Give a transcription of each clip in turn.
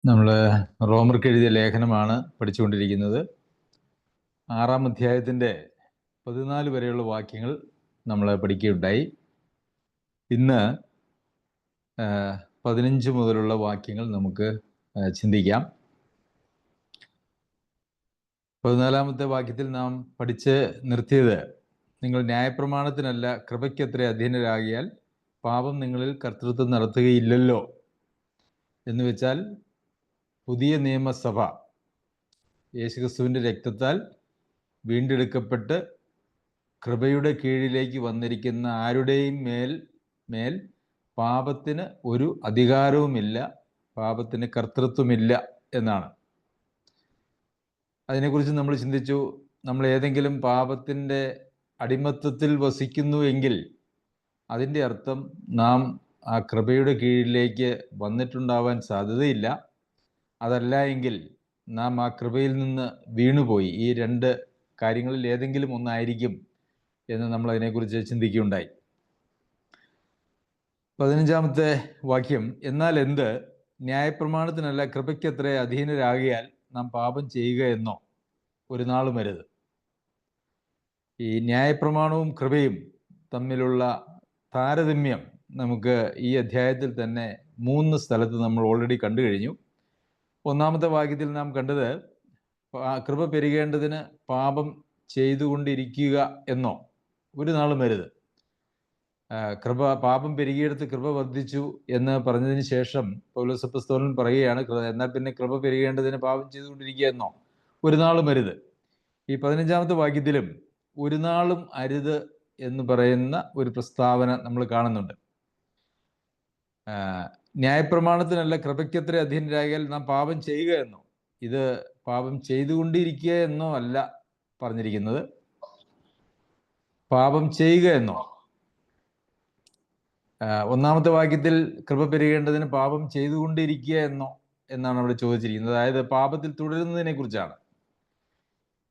നമ്മൾ റോമർക്ക് എഴുതിയ ലേഖനമാണ് പഠിച്ചുകൊണ്ടിരിക്കുന്നത്. 6-ാം അധ്യായത്തിൻ്റെ 14 വരെയുള്ള വാക്യങ്ങൾ നമ്മൾ പഠിക്കുകയുണ്ടായി. ഇന്ന് 15 മുതലുള്ള വാക്യങ്ങൾ നമുക്ക് ചിന്തിക്കാം. 14-ാമത്തെ വാക്യത്തിൽ നാം പഠിച്ച് നിർത്തിയത്, നിങ്ങൾ ന്യായപ്രമാണത്തിനല്ല കൃപയ്ക്കത്രേ അധീനരാകിയാൽ പാപം നിങ്ങളിൽ കർത്തൃത്വം നടത്തുകയില്ലല്ലോ എന്ന് വെച്ചാൽ, പുതിയ നിയമസഭ യേശുക്രിസ്തുവിൻ്റെ രക്തത്താൽ വീണ്ടെടുക്കപ്പെട്ട് കൃപയുടെ കീഴിലേക്ക് വന്നിരിക്കുന്ന ആരുടെയും മേൽ പാപത്തിന് ഒരു അധികാരവുമില്ല, പാപത്തിന് കർത്തൃത്വമില്ല എന്നാണ്. അതിനെക്കുറിച്ച് നമ്മൾ ചിന്തിച്ചു. നമ്മൾ ഏതെങ്കിലും പാപത്തിൻ്റെ അടിമത്തത്തിൽ വസിക്കുന്നുവെങ്കിൽ അതിൻ്റെ അർത്ഥം നാം ആ കൃപയുടെ കീഴിലേക്ക് വന്നിട്ടുണ്ടാവാൻ സാധ്യതയില്ല. അതല്ല എങ്കിൽ നാം ആ കൃപയിൽ നിന്ന് വീണുപോയി. ഈ രണ്ട് കാര്യങ്ങളിൽ ഏതെങ്കിലും ഒന്നായിരിക്കും എന്ന് നമ്മൾ അതിനെക്കുറിച്ച് ചിന്തിക്കുകയുണ്ടായി. 15-ാമത്തെ വാക്യം, എന്നാൽ എന്ത്, ന്യായപ്രമാണത്തിനല്ല കൃപയ്ക്കത്രേ അധീനരാകിയാൽ നാം പാപം ചെയ്യുക എന്നോ ഒരു നാളും അരുത്. ഈ ന്യായപ്രമാണവും കൃപയും തമ്മിലുള്ള താരതമ്യം നമുക്ക് ഈ അധ്യായത്തിൽ തന്നെ 3 സ്ഥലത്ത് നമ്മൾ ഓൾറെഡി കണ്ടു കഴിഞ്ഞു. 1-ാമത്തെ വാക്യത്തിൽ നാം കണ്ടത്, കൃപ പെരുകേണ്ടതിന് പാപം ചെയ്തുകൊണ്ടിരിക്കുക എന്നോ ഒരു നാളും വരുത്. പാപം പെരുകിയെടുത്ത് കൃപ വർദ്ധിച്ചു എന്ന് പറഞ്ഞതിന് ശേഷം പൗലോസ് അപ്പോസ്തലൻ പറയുകയാണ്, എന്നാൽ പിന്നെ കൃപ പെരുകേണ്ടതിന് പാപം ചെയ്തുകൊണ്ടിരിക്കുക എന്നോ ഒരു നാളും അരുത്. ഈ 15-ാമത്തെ വാക്യത്തിലും ഒരു നാളും അരുത് എന്ന് പറയുന്ന ഒരു പ്രസ്താവന നമ്മൾ കാണുന്നുണ്ട്. ന്യായപ്രമാണത്തിനല്ല കൃപയ്ക്കത്ര അധീനരാകിയാൽ നാം പാപം ചെയ്യുക എന്നോ, ഇത് പാപം ചെയ്തുകൊണ്ടിരിക്കുക എന്നോ അല്ല പറഞ്ഞിരിക്കുന്നത്, പാപം ചെയ്യുക എന്നോ. 1-ാമത്തെ വാക്യത്തിൽ കൃപ പെരുകേണ്ടതിന് പാപം ചെയ്തുകൊണ്ടിരിക്കുക എന്നോ എന്നാണ് അവിടെ ചോദിച്ചിരിക്കുന്നത്. അതായത് പാപത്തിൽ തുടരുന്നതിനെ കുറിച്ചാണ്.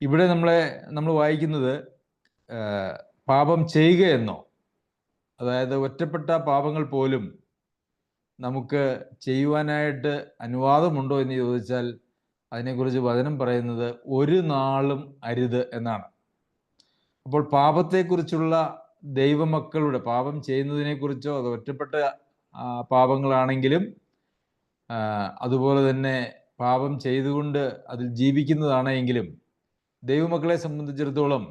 ഇവിടെ നമ്മൾ വായിക്കുന്നത് പാപം ചെയ്യുക എന്നോ, അതായത് ഒറ്റപ്പെട്ട പാപങ്ങൾ പോലും നമുക്ക് ചെയ്യുവാനായിട്ട് അനുവാദമുണ്ടോ എന്ന് ചോദിച്ചാൽ അതിനെക്കുറിച്ച് വചനം പറയുന്നത് ഒരു നാളും അരുത് എന്നാണ്. അപ്പോൾ പാപത്തെക്കുറിച്ചുള്ള ദൈവമക്കളുടെ പാപം ചെയ്യുന്നതിനെക്കുറിച്ചോ, അത് ഒറ്റപ്പെട്ട പാപങ്ങളാണെങ്കിലും അതുപോലെ തന്നെ പാപം ചെയ്തുകൊണ്ട് അതിൽ ജീവിക്കുന്നതാണെങ്കിലും ദൈവമക്കളെ സംബന്ധിച്ചിടത്തോളം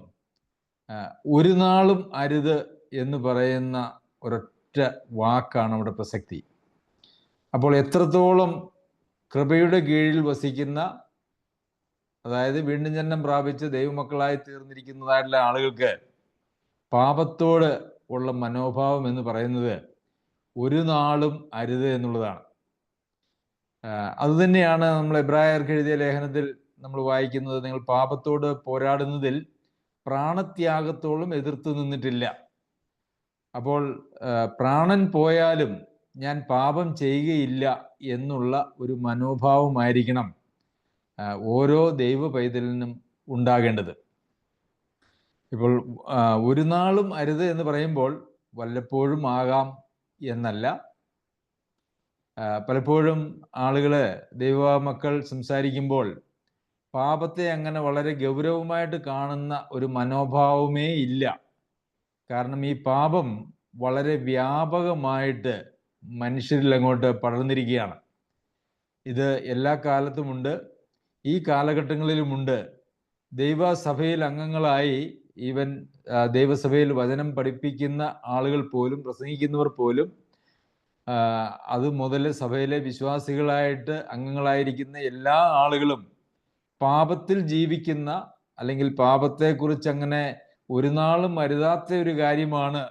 ഒരു നാളും അരുത് എന്ന് പറയുന്ന ഒരൊറ്റ വാക്കാണ് അവിടെ പ്രസക്തി. അപ്പോൾ എത്രത്തോളം കൃപയുടെ കീഴിൽ വസിക്കുന്ന, അതായത് വീണ്ടും ജനനം പ്രാപിച്ച് ദൈവമക്കളായി തീർന്നിരിക്കുന്നതായിട്ടുള്ള ആളുകൾക്ക് പാപത്തോട് ഉള്ള മനോഭാവം എന്ന് പറയുന്നത് ഒരു നാളും അരുത് എന്നുള്ളതാണ്. അതുതന്നെയാണ് നമ്മൾ എബ്രായർക്ക് എഴുതിയ ലേഖനത്തിൽ നമ്മൾ വായിക്കുന്നത്, നിങ്ങൾ പാപത്തോട് പോരാടുന്നതിൽ പ്രാണത്യാഗത്തോളം എതിർത്ത് നിന്നിട്ടില്ല. അപ്പോൾ പ്രാണൻ പോയാലും ഞാൻ പാപം ചെയ്യുകയില്ല എന്നുള്ള ഒരു മനോഭാവമായിരിക്കണം ഓരോ ദൈവ പൈതലിനും ഉണ്ടാകേണ്ടത്. ഇപ്പോൾ ഒരു നാളും അരുത് എന്ന് പറയുമ്പോൾ വല്ലപ്പോഴും ആകാം എന്നല്ല. പലപ്പോഴും ആളുകൾ, ദൈവമക്കൾ സംസാരിക്കുമ്പോൾ പാപത്തെ അങ്ങനെ വളരെ ഗൗരവമായിട്ട് കാണുന്ന ഒരു മനോഭാവമേ ഇല്ല. കാരണം ഈ പാപം വളരെ വ്യാപകമായിട്ട് മനുഷ്യരിൽ അങ്ങോട്ട് പടർന്നിരിക്കുകയാണ്. ഇത് എല്ലാ കാലത്തുമുണ്ട്, ഈ കാലഘട്ടങ്ങളിലുമുണ്ട്. ദൈവസഭയിൽ അംഗങ്ങളായി, ഈവൻ ദൈവസഭയിൽ വചനം പഠിപ്പിക്കുന്ന ആളുകൾ പോലും, പ്രസംഗിക്കുന്നവർ പോലും, അത് മുതൽ സഭയിലെ വിശ്വാസികളായിട്ട് അംഗങ്ങളായിരിക്കുന്ന എല്ലാ ആളുകളും പാപത്തിൽ ജീവിക്കുന്ന, അല്ലെങ്കിൽ പാപത്തെക്കുറിച്ച് അങ്ങനെ ഒരു നാളും അരുതാത്ത ഒരു കാര്യമാണ്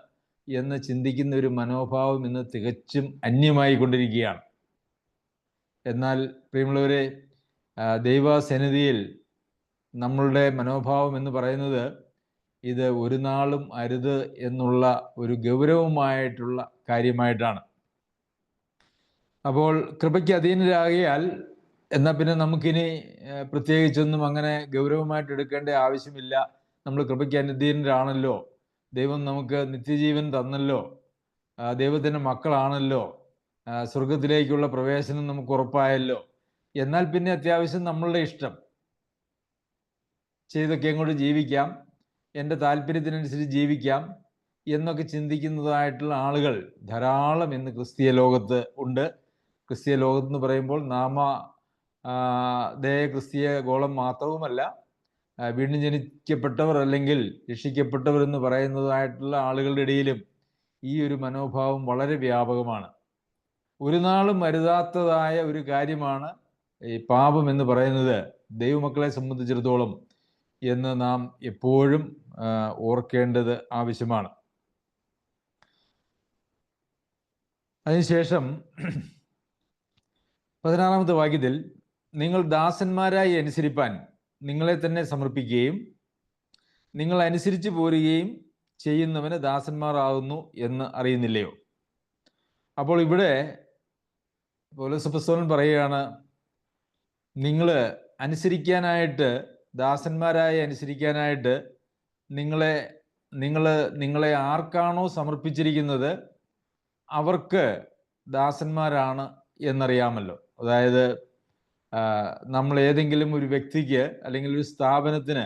എന്ന് ചിന്തിക്കുന്ന ഒരു മനോഭാവം ഇന്ന് തികച്ചും അന്യമായി കൊണ്ടിരിക്കുകയാണ്. എന്നാൽ പ്രിയമുള്ളവരെ, ദൈവസന്നിധിയിൽ നമ്മളുടെ മനോഭാവം എന്ന് പറയുന്നത് ഇത് ഒരു നാളും അരുത് എന്നുള്ള ഒരു ഗൗരവമായിട്ടുള്ള കാര്യമായിട്ടാണ്. അപ്പോൾ കൃപയ്ക്ക് അധീനരാകിയാൽ എന്നാൽ പിന്നെ നമുക്കിനി പ്രത്യേകിച്ചൊന്നും അങ്ങനെ ഗൗരവമായിട്ട് എടുക്കേണ്ട ആവശ്യമില്ല. നമ്മൾ കൃപയ്ക്ക് അധീനരാണല്ലോ, ദൈവം നമുക്ക് നിത്യജീവൻ തന്നല്ലോ, ദൈവത്തിൻ്റെ മക്കളാണല്ലോ, സ്വർഗത്തിലേക്കുള്ള പ്രവേശനം നമുക്ക് ഉറപ്പായല്ലോ എന്നാൽ പിന്നെ അത്യാവശ്യം നമ്മളുടെ ഇഷ്ടം ചെയ്തൊക്കെ അങ്ങോട്ട് ജീവിക്കാം, എൻ്റെ താല്പര്യത്തിനനുസരിച്ച് ജീവിക്കാം എന്നൊക്കെ ചിന്തിക്കുന്നതായിട്ടുള്ള ആളുകൾ ധാരാളം ഇന്ന് ക്രിസ്തീയ ലോകത്ത് ഉണ്ട്. ക്രിസ്തീയ ലോകത്തെന്ന് പറയുമ്പോൾ ക്രിസ്തീയ ഗോളം മാത്രവുമല്ല, വീണ്ടും ജനിക്കപ്പെട്ടവർ അല്ലെങ്കിൽ രക്ഷിക്കപ്പെട്ടവർ എന്ന് പറയുന്നതായിട്ടുള്ള ആളുകളുടെ ഇടയിലും ഈ ഒരു മനോഭാവം വളരെ വ്യാപകമാണ്. ഒരു നാളും അരുതാത്തതായ ഒരു കാര്യമാണ് ഈ പാപം എന്ന് പറയുന്നത് ദൈവമക്കളെ സംബന്ധിച്ചിടത്തോളം എന്ന് നാം എപ്പോഴും ഓർക്കേണ്ടത് ആവശ്യമാണ്. അതിനുശേഷം 16-ാമത്തെ വാക്യത്തിൽ, നിങ്ങൾ ദാസന്മാരായി അനുസരിപ്പാൻ നിങ്ങളെ തന്നെ സമർപ്പിക്കുകയും നിങ്ങൾ അനുസരിച്ച് പോരുകയും ചെയ്യുന്നവന് ദാസന്മാരാകുന്നു എന്ന് അറിയുന്നില്ലയോ? അപ്പോൾ ഇവിടെ പൗലോസ് അപ്പോസ്തലൻ പറയുകയാണ്, നിങ്ങൾ അനുസരിക്കാനായിട്ട്, ദാസന്മാരായി അനുസരിക്കാനായിട്ട് നിങ്ങളെ ആർക്കാണോ സമർപ്പിച്ചിരിക്കുന്നത് അവർക്ക് ദാസന്മാരാണ് എന്നറിയാമല്ലോ. അതായത് നമ്മൾ ഏതെങ്കിലും ഒരു വ്യക്തിക്ക് അല്ലെങ്കിൽ ഒരു സ്ഥാപനത്തിന്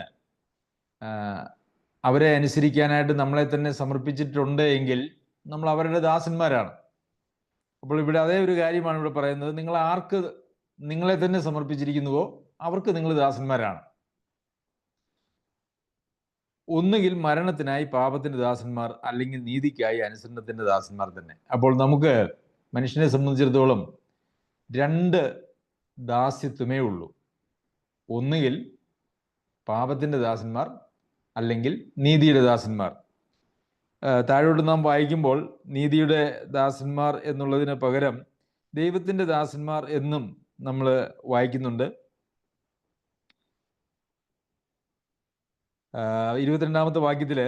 അവരെ അനുസരിക്കാനായിട്ട് നമ്മളെ തന്നെ സമർപ്പിച്ചിട്ടുണ്ട് എങ്കിൽ നമ്മൾ അവരുടെ ദാസന്മാരാണ്. അപ്പോൾ ഇവിടെ അതേ ഒരു കാര്യമാണ് ഇവിടെ പറയുന്നത്, നിങ്ങൾ ആർക്ക് നിങ്ങളെ തന്നെ സമർപ്പിച്ചിരിക്കുന്നുവോ അവർക്ക് നിങ്ങൾ ദാസന്മാരാണ്. ഒന്നുകിൽ മരണത്തിനായി പാപത്തിന്റെ ദാസന്മാർ, അല്ലെങ്കിൽ നീതിക്കായി അനുസരണത്തിന്റെ ദാസന്മാർ തന്നെ. അപ്പോൾ നമുക്ക് മനുഷ്യനെ സംബന്ധിച്ചിടത്തോളം രണ്ട് ദാസ്യത്വമേ ഉള്ളൂ. ഒന്നുകിൽ പാപത്തിന്റെ ദാസന്മാർ, അല്ലെങ്കിൽ നീതിയുടെ ദാസന്മാർ. താഴോട്ട് നാം വായിക്കുമ്പോൾ നീതിയുടെ ദാസന്മാർ എന്നുള്ളതിന് പകരം ദൈവത്തിന്റെ ദാസന്മാർ എന്നും നമ്മൾ വായിക്കുന്നുണ്ട്. 22-ാമത്തെ വാക്യത്തില്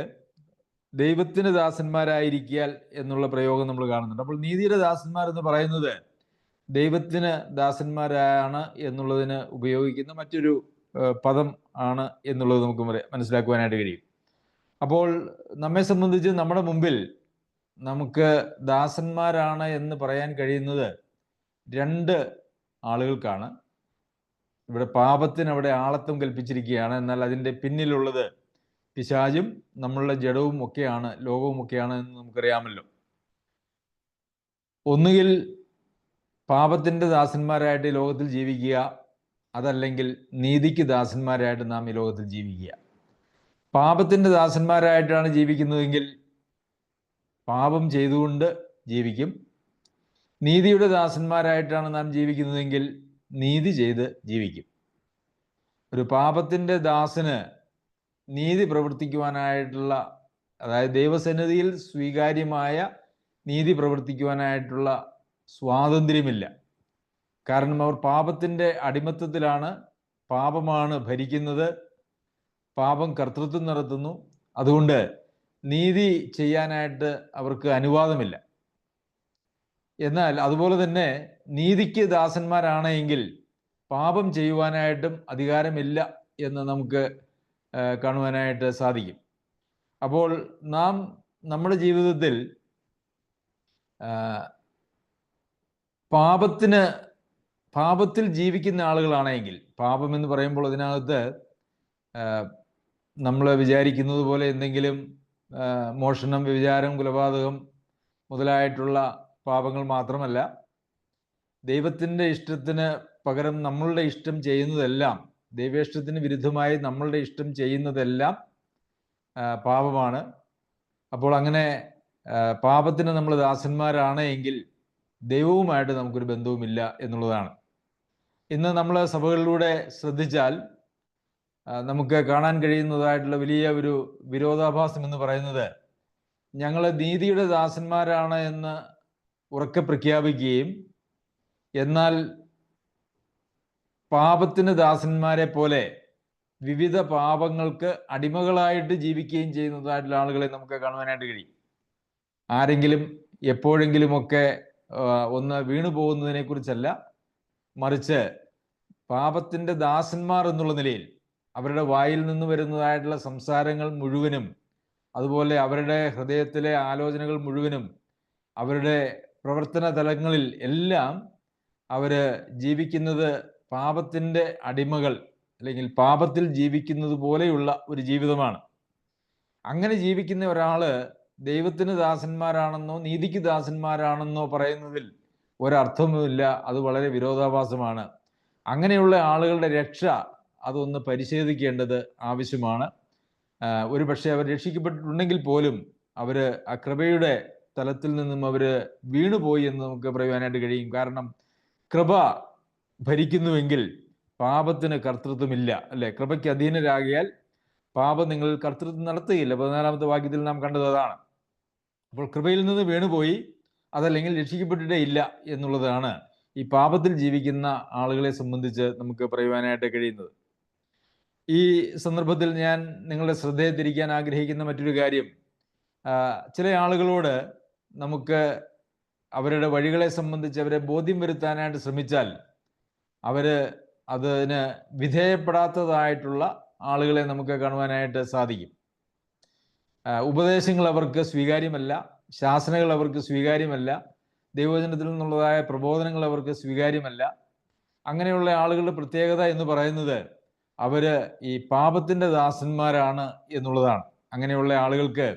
ദൈവത്തിന് ദാസന്മാരായിരിക്കാൽ എന്നുള്ള പ്രയോഗം നമ്മൾ കാണുന്നുണ്ട്. അപ്പോൾ നീതിയുടെ ദാസന്മാർ എന്ന് പറയുന്നത് ദൈവത്തിന് ദാസന്മാരാണ് എന്നുള്ളതിന് ഉപയോഗിക്കുന്ന മറ്റൊരു പദം ആണ് എന്നുള്ളത് നമുക്ക് മനസ്സിലാക്കുവാനായിട്ട് കഴിയും. അപ്പോൾ നമ്മെ സംബന്ധിച്ച് നമ്മുടെ മുമ്പിൽ നമുക്ക് ദാസന്മാരാണ് എന്ന് പറയാൻ കഴിയുന്നത് രണ്ട് ആളുകൾക്കാണ്. ഇവിടെ പാപത്തിന് അവിടെ ആളത്വം കൽപ്പിച്ചിരിക്കുകയാണ്. എന്നാൽ അതിൻ്റെ പിന്നിലുള്ളത് പിശാചും നമ്മളുടെ ജഡവും ഒക്കെയാണ്, ലോകവും ഒക്കെയാണ് എന്ന് നമുക്കറിയാമല്ലോ. ഒന്നുകിൽ പാപത്തിൻ്റെ ദാസന്മാരായിട്ട് ഈ ലോകത്തിൽ ജീവിക്കുക, അതല്ലെങ്കിൽ നീതിക്ക് ദാസന്മാരായിട്ട് നാം ഈ ലോകത്തിൽ ജീവിക്കുക. പാപത്തിൻ്റെ ദാസന്മാരായിട്ടാണ് ജീവിക്കുന്നതെങ്കിൽ പാപം ചെയ്തുകൊണ്ട് ജീവിക്കും. നീതിയുടെ ദാസന്മാരായിട്ടാണ് നാം ജീവിക്കുന്നതെങ്കിൽ നീതി ചെയ്ത് ജീവിക്കും. ഒരു പാപത്തിൻ്റെ ദാസന് നീതി പ്രവർത്തിക്കുവാനായിട്ടുള്ള, അതായത് ദൈവസന്നിധിയിൽ സ്വീകാര്യമായ നീതി പ്രവർത്തിക്കുവാനായിട്ടുള്ള സ്വാതന്ത്ര്യമില്ല. കാരണം അവർ പാപത്തിൻ്റെ അടിമത്തത്തിലാണ്, പാപമാണ് ഭരിക്കുന്നത്, പാപം കർത്തൃത്വം നടത്തുന്നു. അതുകൊണ്ട് നീതി ചെയ്യാനായിട്ട് അവർക്ക് അനുവാദമില്ല. എന്നാൽ അതുപോലെ തന്നെ നീതിക്ക് ദാസന്മാരാണെങ്കിൽ പാപം ചെയ്യുവാനായിട്ടും അധികാരമില്ല എന്ന് നമുക്ക് കാണുവാനായിട്ട് സാധിക്കും. അപ്പോൾ നാം നമ്മുടെ ജീവിതത്തിൽ പാപത്തിൽ ജീവിക്കുന്ന ആളുകളാണെങ്കിൽ, പാപം എന്ന് പറയുമ്പോൾ അതിനകത്ത് നമ്മൾ വിചാരിക്കുന്നത് പോലെ എന്തെങ്കിലും മോഷണം, വ്യഭിചാരം, കൊലപാതകം മുതലായിട്ടുള്ള പാപങ്ങൾ മാത്രമല്ല, ദൈവത്തിൻ്റെ ഇഷ്ടത്തിന് പകരം നമ്മളുടെ ഇഷ്ടം ചെയ്യുന്നതെല്ലാം, ദൈവേഷ്ടത്തിന് വിരുദ്ധമായി നമ്മളുടെ ഇഷ്ടം ചെയ്യുന്നതെല്ലാം പാപമാണ്. അപ്പോൾ അങ്ങനെ പാപത്തിന് നമ്മൾ ദാസന്മാരാണ് എങ്കിൽ ദൈവവുമായിട്ട് നമുക്കൊരു ബന്ധവുമില്ല എന്നുള്ളതാണ്. ഇന്ന് നമ്മൾ സഭകളിലൂടെ ശ്രദ്ധിച്ചാൽ നമുക്ക് കാണാൻ കഴിയുന്നതായിട്ടുള്ള വലിയ ഒരു വിരോധാഭാസം എന്ന് പറയുന്നത്, ഞങ്ങൾ നീതിയുടെ ദാസന്മാരാണ് എന്ന് ഉറക്കെ പ്രഖ്യാപിക്കുകയും എന്നാൽ പാപത്തിന് ദാസന്മാരെ പോലെ വിവിധ പാപങ്ങൾക്ക് അടിമകളായിട്ട് ജീവിക്കുകയും ചെയ്യുന്നതായിട്ടുള്ള ആളുകളെ നമുക്ക് കാണുവാനായിട്ട് കഴിയും. ആരെങ്കിലും എപ്പോഴെങ്കിലുമൊക്കെ ഒന്ന് വീണു പോകുന്നതിനെ കുറിച്ചല്ല, മറിച്ച് പാപത്തിൻ്റെ ദാസന്മാർ എന്നുള്ള നിലയിൽ അവരുടെ വായിൽ നിന്ന് വരുന്നതായിട്ടുള്ള സംസാരങ്ങൾ മുഴുവനും, അതുപോലെ അവരുടെ ഹൃദയത്തിലെ ആലോചനകൾ മുഴുവനും, അവരുടെ പ്രവർത്തന തലങ്ങളിൽ എല്ലാം അവർ ജീവിക്കുന്നത് പാപത്തിൻ്റെ അടിമകൾ, അല്ലെങ്കിൽ പാപത്തിൽ ജീവിക്കുന്നത് പോലെയുള്ള ഒരു ജീവിതമാണ്. അങ്ങനെ ജീവിക്കുന്ന ഒരാള് ദൈവത്തിന് ദാസന്മാരാണെന്നോ നീതിക്ക് ദാസന്മാരാണെന്നോ പറയുന്നതിൽ ഒരർത്ഥവുമില്ല. അത് വളരെ വിരോധാഭാസമാണ്. അങ്ങനെയുള്ള ആളുകളുടെ രക്ഷ അതൊന്ന് പരിശോധിക്കേണ്ടത് ആവശ്യമാണ്. ഒരു പക്ഷേ അവർ രക്ഷിക്കപ്പെട്ടിട്ടുണ്ടെങ്കിൽ പോലും അവർ ആ കൃപയുടെ തലത്തിൽ നിന്നും അവർ വീണുപോയി എന്ന് നമുക്ക് പറയുവാനായിട്ട് കഴിയും. കാരണം കൃപ ഭരിക്കുന്നുവെങ്കിൽ പാപത്തിന് കർത്തൃത്വമില്ല, അല്ലെ? കൃപയ്ക്ക് അധീനരാകിയാൽ പാപം നിങ്ങൾ കർത്തൃത്വം നടത്തുകയില്ല. 14-ാമത്തെ വാക്യത്തിൽ നാം കണ്ടത് അതാണ്. അപ്പോൾ കൃപയിൽ നിന്ന് വീണുപോയി, അതല്ലെങ്കിൽ രക്ഷിക്കപ്പെട്ടിട്ടേ ഇല്ല എന്നുള്ളതാണ് ഈ പാപത്തിൽ ജീവിക്കുന്ന ആളുകളെ സംബന്ധിച്ച് നമുക്ക് പറയുവാനായിട്ട് കഴിയുന്നത്. ഈ സന്ദർഭത്തിൽ ഞാൻ നിങ്ങളുടെ ശ്രദ്ധയെ തിരിക്കാൻ ആഗ്രഹിക്കുന്ന മറ്റൊരു കാര്യം, ചില ആളുകളോട് നമുക്ക് അവരുടെ വഴികളെ സംബന്ധിച്ച് അവരെ ബോധ്യം വരുത്താനായിട്ട് ശ്രമിച്ചാൽ അവർ അതിന് വിധേയപ്പെടാത്തതായിട്ടുള്ള ആളുകളെ നമുക്ക് കാണുവാനായിട്ട് സാധിക്കും. ഉപദേശങ്ങൾ അവർക്ക് സ്വീകാര്യമല്ല, ശാസനകൾ അവർക്ക് സ്വീകാര്യമല്ല, ദൈവവചനത്തിൽ നിന്നുള്ളതായ പ്രബോധനങ്ങൾ അവർക്ക് സ്വീകാര്യമല്ല. അങ്ങനെയുള്ള ആളുകളുടെ പ്രത്യേകത എന്ന് പറയുന്നത് അവർ ഈ പാപത്തിൻ്റെ ദാസന്മാരാണ് എന്നുള്ളതാണ്. അങ്ങനെയുള്ള ആളുകൾക്ക്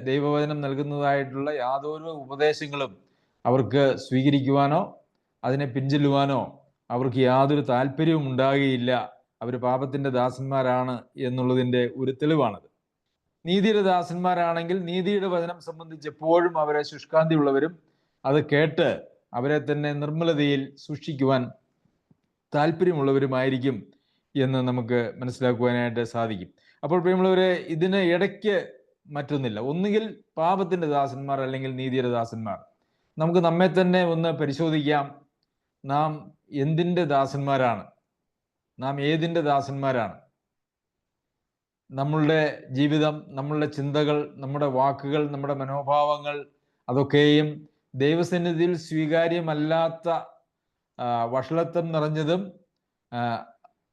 ദൈവവചനം നൽകുന്നതായിട്ടുള്ള യാതൊരു ഉപദേശങ്ങളും അവർക്ക് സ്വീകരിക്കുവാനോ അതിനെ പിൻചെല്ലുവാനോ അവർക്ക് യാതൊരു താല്പര്യവും ഉണ്ടാകുകയില്ല. അവർ പാപത്തിൻ്റെ ദാസന്മാരാണ് എന്നുള്ളതിൻ്റെ ഒരു തെളിവാണത്. നീതിയുടെ ദാസന്മാരാണെങ്കിൽ നീതിയുടെ വചനം സംബന്ധിച്ച് എപ്പോഴും അവരെ ശുഷ്കാന്തിയുള്ളവരും അത് കേട്ട് അവരെ തന്നെ നിർമ്മലതയിൽ സൂക്ഷിക്കുവാൻ താല്പര്യമുള്ളവരുമായിരിക്കും എന്ന് നമുക്ക് മനസ്സിലാക്കുവാനായിട്ട് സാധിക്കും. അപ്പോൾ പ്രിയമുള്ളവരെ, ഇതിന് ഇടയ്ക്ക് മറ്റൊന്നില്ല. ഒന്നുകിൽ പാപത്തിൻ്റെ ദാസന്മാർ അല്ലെങ്കിൽ നീതിയുടെ ദാസന്മാർ. നമുക്ക് നമ്മെ തന്നെ ഒന്ന് പരിശോധിക്കാം. നാം എന്തിൻ്റെ ദാസന്മാരാണ്? നാം ഏതിൻ്റെ ദാസന്മാരാണ്? നമ്മളുടെ ജീവിതം, നമ്മളുടെ ചിന്തകൾ, നമ്മുടെ വാക്കുകൾ, നമ്മുടെ മനോഭാവങ്ങൾ അതൊക്കെയും ദൈവസന്നിധിയിൽ സ്വീകാര്യമല്ലാത്ത വഷളത്വം നിറഞ്ഞതും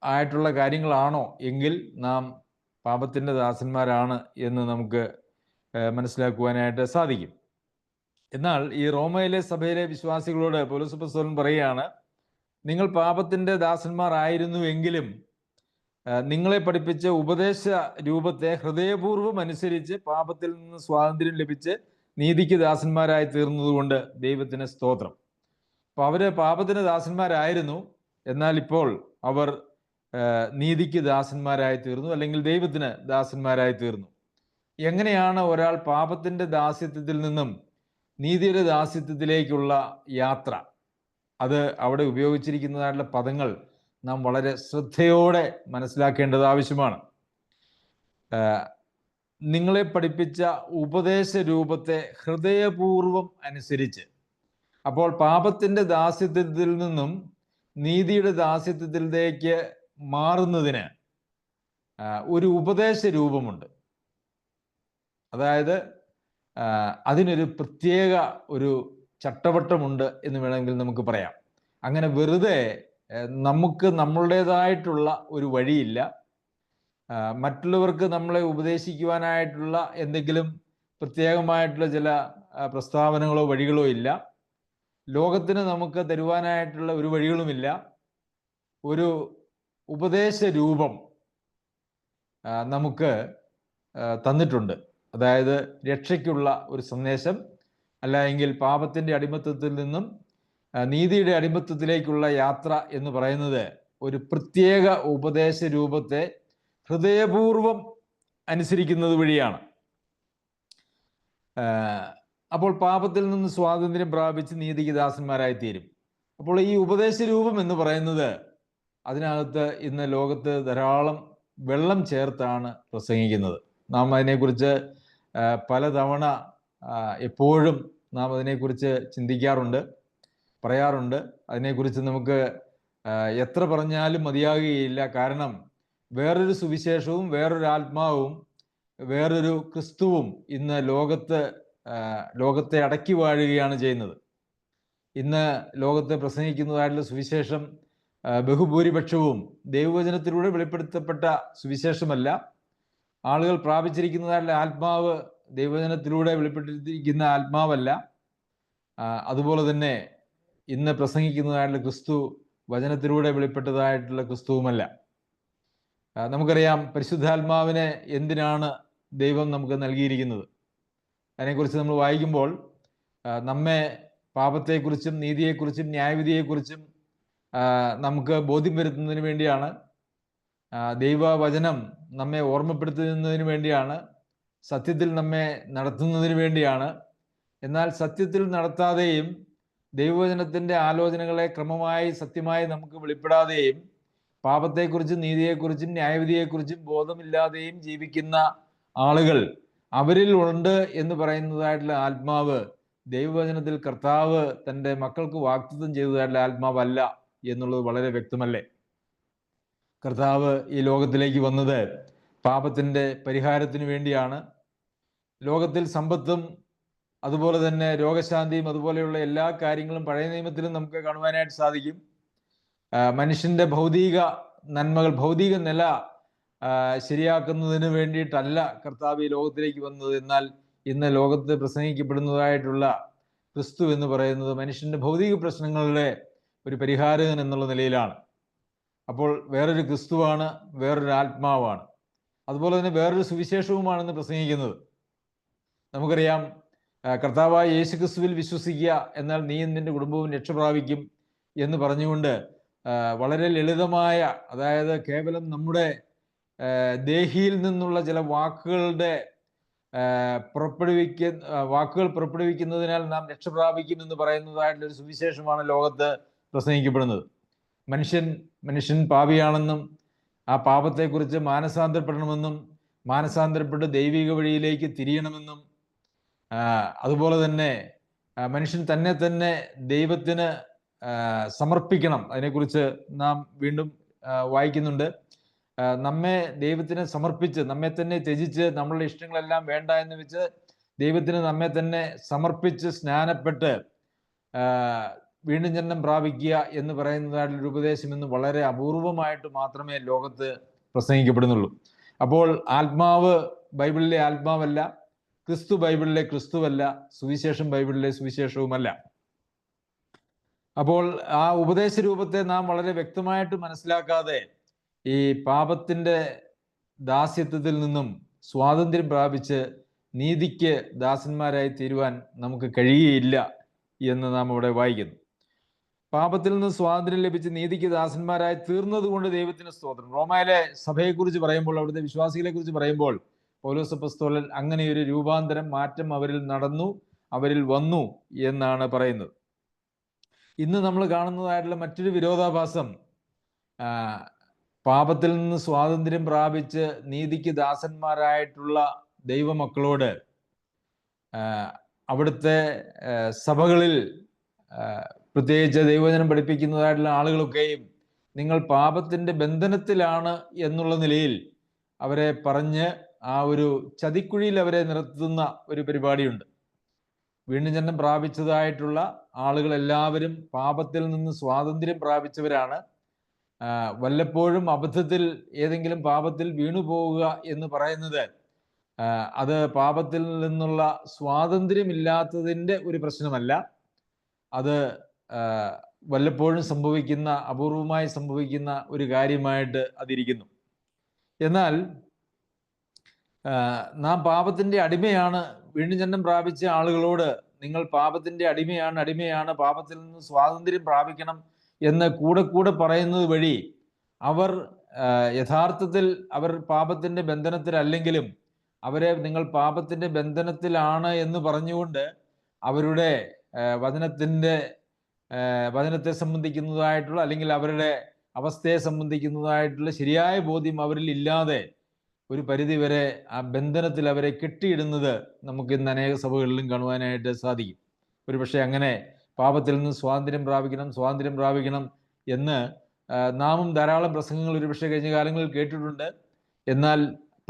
ആയിട്ടുള്ള കാര്യങ്ങളാണോ എങ്കിൽ നാം പാപത്തിൻ്റെ ദാസന്മാരാണ് എന്ന് നമുക്ക് മനസ്സിലാക്കുവാനായിട്ട് സാധിക്കും. എന്നാൽ ഈ റോമയിലെ സഭയിലെ വിശ്വാസികളോട് പൗലോസ് അപ്പോസ്തലൻ പറയുകയാണ്, നിങ്ങൾ പാപത്തിൻ്റെ ദാസന്മാർ ആയിരുന്നുവെങ്കിലും നിങ്ങളെ പഠിപ്പിച്ച ഉപദേശ രൂപത്തെ ഹൃദയപൂർവ്വം അനുസരിച്ച് പാപത്തിൽ നിന്ന് സ്വാതന്ത്ര്യം ലഭിച്ച് നീതിക്ക് ദാസന്മാരായി തീർന്നതുകൊണ്ട് ദൈവത്തിന് സ്തോത്രം. അപ്പോൾ അവർ പാപത്തിന് ദാസന്മാരായിരുന്നു, എന്നാൽ ഇപ്പോൾ അവർ നീതിക്ക് ദാസന്മാരായി തീർന്നു, അല്ലെങ്കിൽ ദൈവത്തിന് ദാസന്മാരായി തീർന്നു. എങ്ങനെയാണ് ഒരാൾ പാപത്തിൻ്റെ ദാസ്യത്വത്തിൽ നിന്നും നീതിയുടെ ദാസ്യത്വത്തിലേക്കുള്ള യാത്ര? അത് അവിടെ ഉപയോഗിച്ചിരിക്കുന്നതായിട്ടുള്ള പദങ്ങൾ നാം വളരെ ശ്രദ്ധയോടെ മനസ്സിലാക്കേണ്ടത് ആവശ്യമാണ്. നിങ്ങളെ പഠിപ്പിച്ച ഉപദേശ രൂപത്തെ ഹൃദയപൂർവം അനുസരിച്ച്. അപ്പോൾ പാപത്തിൻ്റെ ദാസ്യത്വത്തിൽ നിന്നും നീതിയുടെ ദാസ്യത്വത്തിലേക്ക് മാറുന്നതിന് ഒരു ഉപദേശ രൂപമുണ്ട്. അതായത് അതിനൊരു പ്രത്യേക ഒരു ചട്ടവട്ടമുണ്ട് എന്ന് വേണമെങ്കിൽ നമുക്ക് പറയാം. അങ്ങനെ വെറുതെ നമുക്ക് നമ്മളുടേതായിട്ടുള്ള ഒരു വഴിയില്ല. മറ്റുള്ളവർക്ക് നമ്മളെ ഉപദേശിക്കുവാനായിട്ടുള്ള എന്തെങ്കിലും പ്രത്യേകമായിട്ടുള്ള ചില പ്രസ്താവനകളോ വഴികളോ ഇല്ല. ലോകത്തിന് നമുക്ക് തരുവാനായിട്ടുള്ള ഒരു വഴികളുമില്ല. ഒരു ഉപദേശ രൂപം നമുക്ക് തന്നിട്ടുണ്ട്. അതായത് രക്ഷയ്ക്കുള്ള ഒരു സന്ദേശം, അല്ല എങ്കിൽ പാപത്തിൻ്റെ അടിമത്തത്തിൽ നിന്നും നീതിയുടെ അടിമത്തത്തിലേക്കുള്ള യാത്ര എന്ന് പറയുന്നത് ഒരു പ്രത്യേക ഉപദേശ രൂപത്തെ ഹൃദയപൂർവം അനുസരിക്കുന്നത് വഴിയാണ്. അപ്പോൾ പാപത്തിൽ നിന്ന് സ്വാതന്ത്ര്യം പ്രാപിച്ച് നീതിക്ക് ദാസന്മാരായി തീരും. അപ്പോൾ ഈ ഉപദേശ രൂപം എന്ന് പറയുന്നത്, അതിനകത്ത് ഇന്ന് ലോകത്ത് ധാരാളം വെള്ളം ചേർത്താണ് പ്രസംഗിക്കുന്നത്. നാം അതിനെക്കുറിച്ച് പലതവണ എപ്പോഴും നാം അതിനെക്കുറിച്ച് ചിന്തിക്കാറുണ്ട്, പറയാറുണ്ട്. അതിനെക്കുറിച്ച് നമുക്ക് എത്ര പറഞ്ഞാലും മതിയാകുകയില്ല. കാരണം വേറൊരു സുവിശേഷവും വേറൊരു ആത്മാവും വേറൊരു ക്രിസ്തുവും ഇന്ന് ലോകത്തെ അടക്കി വാഴുകയാണ് ചെയ്യുന്നത്. ഇന്ന് ലോകത്തെ പ്രസംഗിക്കുന്നതായിട്ടുള്ള സുവിശേഷം ബഹുഭൂരിപക്ഷവും ദൈവവചനത്തിലൂടെ വെളിപ്പെടുത്തപ്പെട്ട സുവിശേഷമല്ല. ആളുകൾ പ്രാപിച്ചിരിക്കുന്നതായിട്ടുള്ള ആത്മാവ് ദൈവവചനത്തിലൂടെ വെളിപ്പെട്ടിരിക്കുന്ന ആത്മാവല്ല. അതുപോലെ തന്നെ ഇന്ന് പ്രസംഗിക്കുന്നതായിട്ടുള്ള ക്രിസ്തു വചനത്തിലൂടെ വെളിപ്പെട്ടതായിട്ടുള്ള ക്രിസ്തുവുമല്ല. നമുക്കറിയാം പരിശുദ്ധാത്മാവിനെ എന്തിനാണ് ദൈവം നമുക്ക് നൽകിയിരിക്കുന്നത്. അതിനെക്കുറിച്ച് നമ്മൾ വായിക്കുമ്പോൾ നമ്മെ പാപത്തെക്കുറിച്ചും നീതിയെക്കുറിച്ചും ന്യായവിധിയെക്കുറിച്ചും നമുക്ക് ബോധ്യം വരുത്തുന്നതിന് വേണ്ടിയാണ്. ദൈവവചനം നമ്മെ ഓർമ്മപ്പെടുത്തുന്നതിന് വേണ്ടിയാണ്. സത്യത്തിൽ നമ്മെ നടത്തുന്നതിന് വേണ്ടിയാണ്. എന്നാൽ സത്യത്തിൽ നടത്താതെയും ദൈവവചനത്തിൻ്റെ ആലോചനകളെ ക്രമമായി സത്യമായി നമുക്ക് വെളിപ്പെടാതെയും പാപത്തെക്കുറിച്ചും നീതിയെക്കുറിച്ചും ന്യായവിധിയെക്കുറിച്ചും ബോധമില്ലാതെയും ജീവിക്കുന്ന ആളുകൾ അവരിൽ ഉണ്ട് എന്ന് പറയുന്നതായിട്ടുള്ള ആത്മാവ് ദൈവവചനത്തിൽ കർത്താവ് തൻ്റെ മക്കൾക്ക് വാഗ്ദത്തം ചെയ്തതായിട്ടുള്ള ആത്മാവല്ല എന്നുള്ളത് വളരെ വ്യക്തമല്ലേ. കർത്താവ് ഈ ലോകത്തിലേക്ക് വന്നത് പാപത്തിൻ്റെ പരിഹാരത്തിന് വേണ്ടിയാണ്. ലോകത്തിൽ സമ്പത്തും അതുപോലെ തന്നെ രോഗശാന്തിയും അതുപോലെയുള്ള എല്ലാ കാര്യങ്ങളും പഴയ നിയമത്തിലും നമുക്ക് കാണുവാനായിട്ട് സാധിക്കും. മനുഷ്യൻ്റെ ഭൗതിക നന്മകൾ, ഭൗതിക നില ശരിയാക്കുന്നതിന് വേണ്ടിയിട്ടല്ല കർത്താവ് ഈ ലോകത്തിലേക്ക് വന്നത്. എന്നാൽ ഇന്ന് ലോകത്ത് പ്രസംഗിക്കപ്പെടുന്നതായിട്ടുള്ള ക്രിസ്തു എന്ന് പറയുന്നത് മനുഷ്യൻ്റെ ഭൗതിക പ്രശ്നങ്ങളുടെ ഒരു പരിഹാരകൻ എന്നുള്ള നിലയിലാണ്. അപ്പോൾ വേറൊരു ക്രിസ്തുവാണ്, വേറൊരു ആത്മാവാണ്, അതുപോലെ തന്നെ വേറൊരു സുവിശേഷവുമാണെന്ന് പ്രസംഗിക്കുന്നത്. നമുക്കറിയാം, കർത്താവായ യേശു ക്രിസ്തുവിൽ വിശ്വസിക്കുക, എന്നാൽ നീയും നിന്റെ കുടുംബവും രക്ഷപ്രാപിക്കും എന്ന് പറഞ്ഞുകൊണ്ട് വളരെ ലളിതമായ, അതായത് കേവലം നമ്മുടെ ദേഹിയിൽ നിന്നുള്ള ചില വാക്കുകൾ പുറപ്പെടുവിക്കുന്നതിനാൽ നാം രക്ഷപ്രാപിക്കും എന്ന് പറയുന്നതായിട്ടുള്ള ഒരു സുവിശേഷമാണ് ലോകത്ത് പ്രസംഗിക്കപ്പെടുന്നത്. മനുഷ്യൻ പാപിയാണെന്നും ആ പാപത്തെക്കുറിച്ച് മാനസാന്തരപ്പെടണമെന്നും മാനസാന്തരപ്പെട്ട് ദൈവിക വഴിയിലേക്ക് തിരിയണമെന്നും അതുപോലെ തന്നെ മനുഷ്യൻ തന്നെ ദൈവത്തിന് സമർപ്പിക്കണം. അതിനെക്കുറിച്ച് നാം വീണ്ടും വായിക്കുന്നുണ്ട്. നമ്മെ ദൈവത്തിന് സമർപ്പിച്ച്, നമ്മെ തന്നെ ത്യജിച്ച്, നമ്മളുടെ ഇഷ്ടങ്ങളെല്ലാം വേണ്ട എന്ന് വെച്ച് ദൈവത്തിന് നമ്മെ തന്നെ സമർപ്പിച്ച് സ്നാനപ്പെട്ട് വീണ്ടും ജന്മം പ്രാപിക്കുക എന്ന് പറയുന്നതായിട്ടുള്ളൊരു ഉപദേശം ഇന്ന് വളരെ അപൂർവമായിട്ട് മാത്രമേ ലോകത്ത് പ്രസംഗിക്കപ്പെടുന്നുള്ളൂ. അപ്പോൾ ആത്മാവ് ബൈബിളിലെ ആത്മാവല്ല, ക്രിസ്തു ബൈബിളിലെ ക്രിസ്തുവല്ല, സുവിശേഷം ബൈബിളിലെ സുവിശേഷവുമല്ല. അപ്പോൾ ആ ഉപദേശ രൂപത്തെ നാം വളരെ വ്യക്തമായിട്ട് മനസ്സിലാക്കാതെ ഈ പാപത്തിൻ്റെ ദാസ്യത്വത്തിൽ നിന്നും സ്വാതന്ത്ര്യം പ്രാപിച്ച് നീതിക്ക് ദാസന്മാരായി തീരുവാൻ നമുക്ക് കഴിയുകയില്ല എന്ന് നാം ഇവിടെ വായിക്കുന്നു. പാപത്തിൽ നിന്ന് സ്വാതന്ത്ര്യം ലഭിച്ച് നീതിക്ക് ദാസന്മാരായി തീർന്നത് കൊണ്ട് ദൈവത്തിന് സ്തോത്രം. റോമയിലെ സഭയെക്കുറിച്ച് പറയുമ്പോൾ, അവിടുത്തെ വിശ്വാസികളെ കുറിച്ച് പറയുമ്പോൾ പൗലോസ് അപ്പോസ്തലൻ അങ്ങനെ ഒരു രൂപാന്തരം, മാറ്റം അവരിൽ നടന്നു, അവരിൽ വന്നു എന്നാണ് പറയുന്നത്. ഇന്ന് നമ്മൾ കാണുന്നതായിട്ടുള്ള മറ്റൊരു വിരോധാഭാസം, പാപത്തിൽ നിന്ന് സ്വാതന്ത്ര്യം പ്രാപിച്ച് നീതിക്ക് ദാസന്മാരായിട്ടുള്ള ദൈവമക്കളോട് അവിടുത്തെ സഭകളിൽ പ്രത്യേകിച്ച് ദൈവവചനം പഠിപ്പിക്കുന്നതായിട്ടുള്ള ആളുകളൊക്കെയും നിങ്ങൾ പാപത്തിൻ്റെ ബന്ധനത്തിലാണ് എന്നുള്ള നിലയിൽ അവരെ പറഞ്ഞ് ആ ഒരു ചതിക്കുഴിയിൽ അവരെ നിർത്തുന്ന ഒരു പരിപാടിയുണ്ട്. വീണ്ടും ജന്മം പ്രാപിച്ചതായിട്ടുള്ള ആളുകളെല്ലാവരും പാപത്തിൽ നിന്ന് സ്വാതന്ത്ര്യം പ്രാപിച്ചവരാണ്. വല്ലപ്പോഴും അബദ്ധത്തിൽ ഏതെങ്കിലും പാപത്തിൽ വീണുപോവുക എന്ന് പറയുന്നത് അത് പാപത്തിൽ നിന്നുള്ള സ്വാതന്ത്ര്യമില്ലാത്തതിൻ്റെ ഒരു പ്രശ്നമല്ല. അത് വല്ലപ്പോഴും സംഭവിക്കുന്ന, അപൂർവമായി സംഭവിക്കുന്ന ഒരു കാര്യമായിട്ട് അതിരിക്കുന്നു. എന്നാൽ നാം പാപത്തിൻ്റെ അടിമയാണ്. വീണ്ടും ജന്മം പ്രാപിച്ച ആളുകളോട് നിങ്ങൾ പാപത്തിൻ്റെ അടിമയാണ്, പാപത്തിൽ നിന്ന് സ്വാതന്ത്ര്യം പ്രാപിക്കണം എന്ന് കൂടെ പറയുന്നത് വഴി അവർ യഥാർത്ഥത്തിൽ അവർ പാപത്തിൻ്റെ ബന്ധനത്തിലല്ലെങ്കിലും അവരെ നിങ്ങൾ പാപത്തിൻ്റെ ബന്ധനത്തിലാണ് എന്ന് പറഞ്ഞുകൊണ്ട് അവരുടെ വചനത്തെ സംബന്ധിക്കുന്നതായിട്ടുള്ള, അല്ലെങ്കിൽ അവരുടെ അവസ്ഥയെ സംബന്ധിക്കുന്നതായിട്ടുള്ള ശരിയായ ബോധ്യം അവരിൽ ഇല്ലാതെ ഒരു പരിധിവരെ ആ ബന്ധനത്തിൽ അവരെ കെട്ടിയിടുന്നത് നമുക്ക് ഇന്ന് അനേക സഭകളിലും കാണുവാനായിട്ട് സാധിക്കും. ഒരുപക്ഷെ അങ്ങനെ പാപത്തിൽ നിന്ന് സ്വാതന്ത്ര്യം പ്രാപിക്കണം എന്ന് നാമും ധാരാളം പ്രസംഗങ്ങൾ ഒരുപക്ഷെ കഴിഞ്ഞ കാലങ്ങളിൽ കേട്ടിട്ടുണ്ട്. എന്നാൽ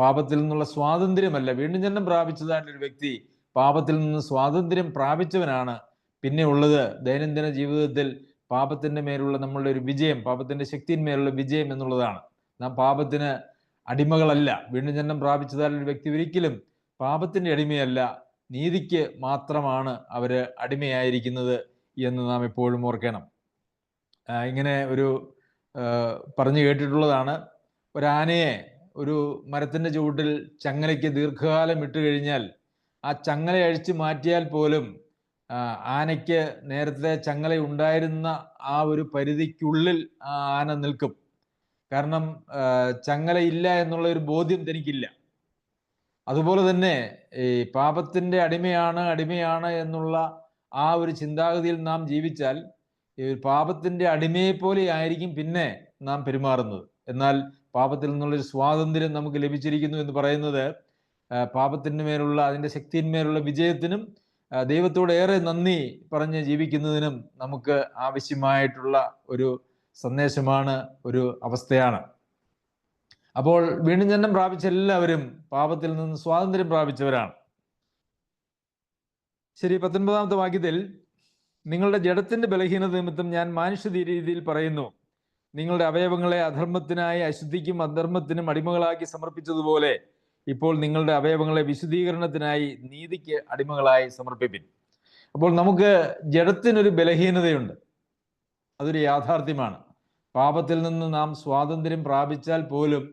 പാപത്തിൽ നിന്നുള്ള സ്വാതന്ത്ര്യമല്ല, വീണ്ടും ജന്മം പ്രാപിച്ചതായിട്ടൊരു വ്യക്തി പാപത്തിൽ നിന്ന് സ്വാതന്ത്ര്യം പ്രാപിച്ചവനാണ്. പിന്നെ ഉള്ളത് ദൈനംദിന ജീവിതത്തിൽ പാപത്തിൻ്റെ മേലുള്ള നമ്മളുടെ ഒരു വിജയം, പാപത്തിൻ്റെ ശക്തിന്മേലുള്ള വിജയം എന്നുള്ളതാണ്. നാം പാപത്തിന് അടിമകളല്ല. വീണ്ടും ജന്മം പ്രാപിച്ചതായിട്ടൊരു വ്യക്തി ഒരിക്കലും പാപത്തിൻ്റെ അടിമയല്ല, നീതിക്ക് മാത്രമാണ് അവർ അടിമയായിരിക്കുന്നത് എന്ന് നാം എപ്പോഴും ഓർക്കണം. ഇങ്ങനെ ഒരു പറഞ്ഞു കേട്ടിട്ടുള്ളതാണ്, ഒരാനയെ ഒരു മരത്തിൻ്റെ ചുവട്ടിൽ ചങ്ങലയ്ക്ക് ദീർഘകാലം ഇട്ട് കഴിഞ്ഞാൽ ആ ചങ്ങല അഴിച്ചു മാറ്റിയാൽ പോലും ആനയ്ക്ക് നേരത്തെ ചങ്ങല ഉണ്ടായിരുന്ന ആ ഒരു പരിധിക്കുള്ളിൽ ആ ആന നിൽക്കും. കാരണം ചങ്ങല ഇല്ല എന്നുള്ള ഒരു ബോധ്യം തനിക്കില്ല. അതുപോലെ തന്നെ ഈ പാപത്തിൻ്റെ അടിമയാണ് എന്നുള്ള ആ ഒരു ചിന്താഗതിയിൽ നാം ജീവിച്ചാൽ ഈ പാപത്തിൻ്റെ അടിമയെപ്പോലെ ആയിരിക്കും പിന്നെ നാം പെരുമാറുന്നത്. എന്നാൽ പാപത്തിൽ നിന്നുള്ളൊരു സ്വാതന്ത്ര്യം നമുക്ക് ലഭിച്ചിരിക്കുന്നു എന്ന് പറയുന്നത് പാപത്തിന് മേലുള്ള അതിൻ്റെ ശക്തിന്മേലുള്ള വിജയത്തിനും ദൈവത്തോട് ഏറെ നന്ദി പറഞ്ഞ് ജീവിക്കുന്നതിനും നമുക്ക് ആവശ്യമായിട്ടുള്ള ഒരു സന്ദേശമാണ്, ഒരു അവസ്ഥയാണ്. അപ്പോൾ വീണ്ടും ജനനം പ്രാപിച്ച എല്ലാവരും പാപത്തിൽ നിന്ന് സ്വാതന്ത്ര്യം പ്രാപിച്ചവരാണ്. ശരി, 19-ാമത്തെ വാക്യത്തിൽ, നിങ്ങളുടെ ജഡത്തിന്റെ ബലഹീനത നിമിത്തം ഞാൻ മാനുഷ്യ രീതിയിൽ പറയുന്നു, നിങ്ങളുടെ അവയവങ്ങളെ അധർമ്മത്തിനായി അശുദ്ധിക്കും അധർമ്മത്തിനും അടിമകളാക്കി സമർപ്പിച്ചതുപോലെ ഇപ്പോൾ നിങ്ങളുടെ അവയവങ്ങളെ വിശുദ്ധീകരണത്തിനായി നീതിക്ക് അടിമകളായി സമർപ്പിപ്പിൻ. അപ്പോൾ നമുക്ക് ജഡത്തിനൊരു ബലഹീനതയുണ്ട്, അതൊരു യാഥാർത്ഥ്യമാണ്. പാപത്തിൽ നിന്ന് നാം സ്വാതന്ത്ര്യം പ്രാപിച്ചാൽ പോലും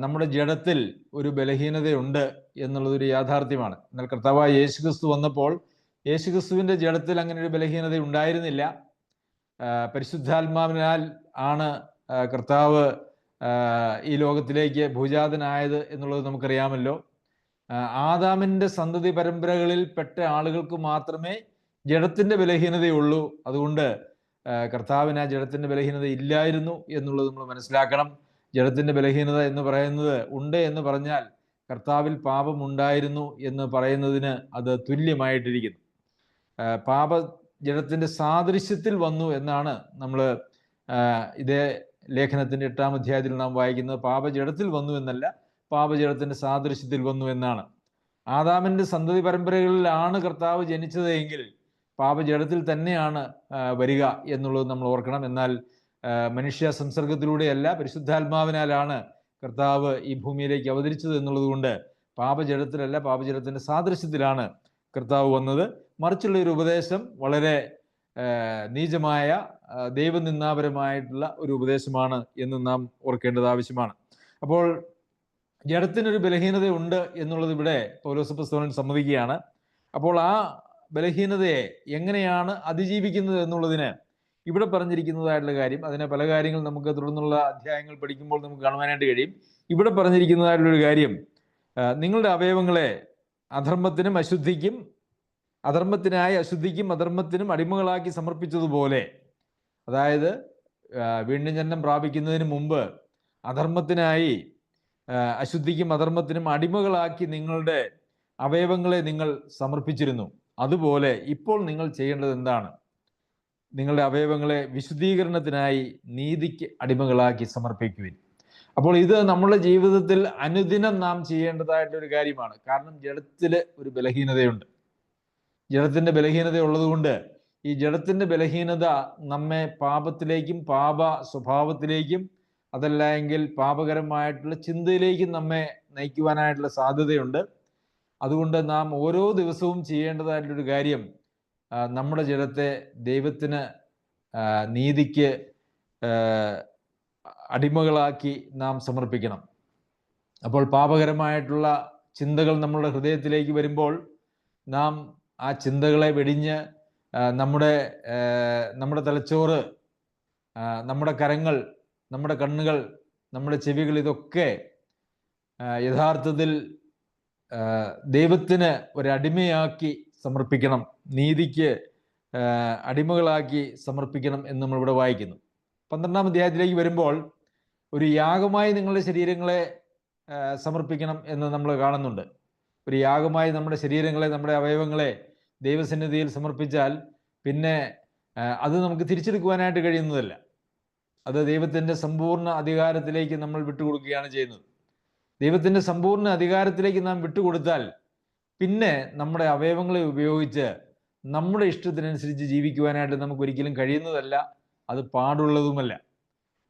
നമ്മുടെ ജഡത്തിൽ ഒരു ബലഹീനതയുണ്ട് എന്നുള്ളതൊരു യാഥാർത്ഥ്യമാണ്. എന്നാൽ കർത്താവായ യേശുക്രിസ്തു വന്നപ്പോൾ യേശുക്രിസ്തുവിൻ്റെ ജഡത്തിൽ അങ്ങനെ ഒരു ബലഹീനത ഉണ്ടായിരുന്നില്ല. പരിശുദ്ധാത്മാവിനാൽ ആണ് കർത്താവ് ഈ ലോകത്തിലേക്ക് ഭൂജാതനായത് എന്നുള്ളത് നമുക്കറിയാമല്ലോ. ആദാമിൻ്റെ സന്തതി പരമ്പരകളിൽ പെട്ട ആളുകൾക്ക് മാത്രമേ ജഡത്തിൻ്റെ ബലഹീനതയുള്ളൂ. അതുകൊണ്ട് കർത്താവിന് ആ ജഡത്തിൻ്റെ ബലഹീനത ഇല്ലായിരുന്നു എന്നുള്ളത് നമ്മൾ മനസ്സിലാക്കണം. ജഡത്തിൻ്റെ ബലഹീനത എന്ന് പറയുന്നത് ഉണ്ട് എന്ന് പറഞ്ഞാൽ കർത്താവിൽ പാപം ഉണ്ടായിരുന്നു എന്ന് പറയുന്നതിന് അത് തുല്യമായിട്ടിരിക്കുന്നു. പാപ ജഡത്തിൻ്റെ സാദൃശ്യത്തിൽ വന്നു എന്നാണ് നമ്മൾ ഇതേ ലേഖനത്തിൻ്റെ 8-ാം അധ്യായത്തിൽ നാം വായിക്കുന്നത്. പാപജഡത്തിൽ വന്നു എന്നല്ല, പാപജഡത്തിൻ്റെ സാദൃശ്യത്തിൽ വന്നു എന്നാണ്. ആദാമിൻ്റെ സന്തതി പരമ്പരകളിലാണ് കർത്താവ് ജനിച്ചത് എങ്കിൽ പാപജഡത്തിൽ തന്നെയാണ് വരിക എന്നുള്ളത് നമ്മൾ ഓർക്കണം. എന്നാൽ മനുഷ്യ സംസർഗത്തിലൂടെയല്ല, പരിശുദ്ധാത്മാവിനാലാണ് കർത്താവ് ഈ ഭൂമിയിലേക്ക് അവതരിച്ചത് എന്നുള്ളത് കൊണ്ട് പാപജഡത്തിലല്ല, പാപജഡത്തിൻ്റെ സാദൃശ്യത്തിലാണ് കർത്താവ് വന്നത്. മറിച്ചുള്ള ഒരു ഉപദേശം വളരെ നീചമായ ദൈവനിന്ദാപരമായിട്ടുള്ള ഒരു ഉപദേശമാണ് എന്ന് നാം ഓർക്കേണ്ടത് ആവശ്യമാണ്. അപ്പോൾ ജഡത്തിനൊരു ബലഹീനത ഉണ്ട് എന്നുള്ളത് ഇവിടെ പൗലോസ് അപ്പോസ്തലൻ സമ്മതിക്കുകയാണ്. അപ്പോൾ ആ ബലഹീനതയെ എങ്ങനെയാണ് അതിജീവിക്കുന്നത് എന്നുള്ളതിന് ഇവിടെ പറഞ്ഞിരിക്കുന്നതായിട്ടുള്ള കാര്യം, അതിനെ പല കാര്യങ്ങൾ നമുക്ക് തുടർന്നുള്ള അധ്യായങ്ങൾ പഠിക്കുമ്പോൾ നമുക്ക് കാണുവാനായിട്ട് കഴിയും. ഇവിടെ പറഞ്ഞിരിക്കുന്നതായിട്ടുള്ളൊരു കാര്യം, നിങ്ങളുടെ അവയവങ്ങളെ അധർമ്മത്തിനും അശുദ്ധിക്കും അധർമ്മത്തിനായി അശുദ്ധിക്കും അധർമ്മത്തിനും അടിമകളാക്കി സമർപ്പിച്ചതുപോലെ, അതായത് വീണ്ടും ജനനം പ്രാപിക്കുന്നതിന് മുമ്പ് അധർമ്മത്തിനായി അശുദ്ധിക്കും അധർമ്മത്തിനും അടിമകളാക്കി നിങ്ങളുടെ അവയവങ്ങളെ നിങ്ങൾ സമർപ്പിച്ചിരുന്നു. അതുപോലെ ഇപ്പോൾ നിങ്ങൾ ചെയ്യേണ്ടത് എന്താണ്? നിങ്ങളുടെ അവയവങ്ങളെ വിശുദ്ധീകരണത്തിനായി നീതിക്ക് അടിമകളാക്കി സമർപ്പിക്കുവിൻ. അപ്പോൾ ഇത് നമ്മുടെ ജീവിതത്തിൽ അനുദിനം നാം ചെയ്യേണ്ടതായിട്ടൊരു കാര്യമാണ്. കാരണം ജഡത്തിൽ ഒരു ബലഹീനതയുണ്ട്. ജഡത്തിൻ്റെ ബലഹീനത ഉള്ളതുകൊണ്ട് ഈ ജഡത്തിൻ്റെ ബലഹീനത നമ്മെ പാപത്തിലേക്കും പാപ സ്വഭാവത്തിലേക്കും അതല്ല എങ്കിൽ പാപകരമായിട്ടുള്ള ചിന്തയിലേക്കും നമ്മെ നയിക്കുവാനായിട്ടുള്ള സാധ്യതയുണ്ട്. അതുകൊണ്ട് നാം ഓരോ ദിവസവും ചെയ്യേണ്ടതായിട്ടുള്ളൊരു കാര്യം, നമ്മുടെ ജഡത്തെ ദൈവത്തിന് നീതിക്ക് അടിമകളാക്കി നാം സമർപ്പിക്കണം. അപ്പോൾ പാപകരമായിട്ടുള്ള ചിന്തകൾ നമ്മളുടെ ഹൃദയത്തിലേക്ക് വരുമ്പോൾ നാം ആ ചിന്തകളെ വെടിഞ്ഞ് നമ്മുടെ തലച്ചോറ്, നമ്മുടെ കരങ്ങൾ, നമ്മുടെ കണ്ണുകൾ, നമ്മുടെ ചെവികൾ, ഇതൊക്കെ യഥാർത്ഥത്തിൽ ദൈവത്തിന് ഒരടിമയാക്കി സമർപ്പിക്കണം, നീതിക്ക് അടിമകളാക്കി സമർപ്പിക്കണം എന്ന് നമ്മളിവിടെ വായിക്കുന്നു. 12-ാം അധ്യായത്തിലേക്ക് വരുമ്പോൾ ഒരു യാഗമായി നിങ്ങളുടെ ശരീരങ്ങളെ സമർപ്പിക്കണം എന്ന് നമ്മൾ കാണുന്നുണ്ട്. ഒരു യാഗമായി നമ്മുടെ ശരീരങ്ങളെ, നമ്മുടെ അവയവങ്ങളെ ദൈവസന്നിധിയിൽ സമർപ്പിച്ചാൽ പിന്നെ അത് നമുക്ക് തിരിച്ചെടുക്കുവാനായിട്ട് കഴിയുന്നതല്ല. അത് ദൈവത്തിൻ്റെ സമ്പൂർണ്ണ അധികാരത്തിലേക്ക് നമ്മൾ വിട്ടുകൊടുക്കുകയാണ് ചെയ്യുന്നത്. ദൈവത്തിൻ്റെ സമ്പൂർണ്ണ അധികാരത്തിലേക്ക് നാം വിട്ടുകൊടുത്താൽ പിന്നെ നമ്മുടെ അവയവങ്ങളെ ഉപയോഗിച്ച് നമ്മുടെ ഇഷ്ടത്തിനനുസരിച്ച് ജീവിക്കുവാനായിട്ട് നമുക്ക് ഒരിക്കലും കഴിയുന്നതല്ല, അത് പാടുള്ളതുമല്ല.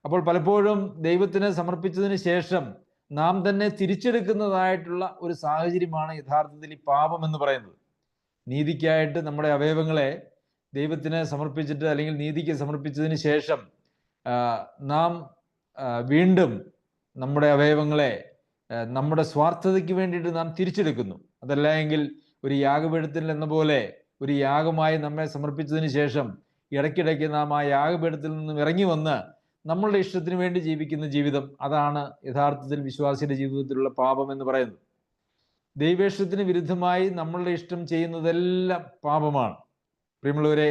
അപ്പോൾ പലപ്പോഴും ദൈവത്തിന് സമർപ്പിച്ചതിന് ശേഷം നാം തന്നെ തിരിച്ചെടുക്കുന്നതായിട്ടുള്ള ഒരു സാഹചര്യമാണ് യഥാർത്ഥത്തിൽ ഈ പാപം എന്ന് പറയുന്നത്. നീതിക്കായിട്ട് നമ്മുടെ അവയവങ്ങളെ ദൈവത്തിന് സമർപ്പിച്ചിട്ട് അല്ലെങ്കിൽ നീതിക്ക് സമർപ്പിച്ചതിന് ശേഷം നാം വീണ്ടും നമ്മുടെ അവയവങ്ങളെ നമ്മുടെ സ്വാർത്ഥതയ്ക്ക് വേണ്ടിയിട്ട് നാം തിരിച്ചെടുക്കുന്നു. അതല്ല എങ്കിൽ ഒരു യാഗപീഠത്തിൽ എന്ന പോലെ ഒരു യാഗമായി നമ്മെ സമർപ്പിച്ചതിന് ശേഷം ഇടയ്ക്കിടയ്ക്ക് നാം ആ യാഗപീഠത്തിൽ നിന്നും ഇറങ്ങി വന്ന് നമ്മളുടെ ഇഷ്ടത്തിന് വേണ്ടി ജീവിക്കുന്ന ജീവിതം, അതാണ് യഥാർത്ഥത്തിൽ വിശ്വാസിയുടെ ജീവിതത്തിലുള്ള പാപം എന്ന് പറയുന്നത്. ദൈവേഷ്ടത്തിന് വിരുദ്ധമായി നമ്മളുടെ ഇഷ്ടം ചെയ്യുന്നതെല്ലാം പാപമാണ്. പ്രിയമുള്ളവരെ,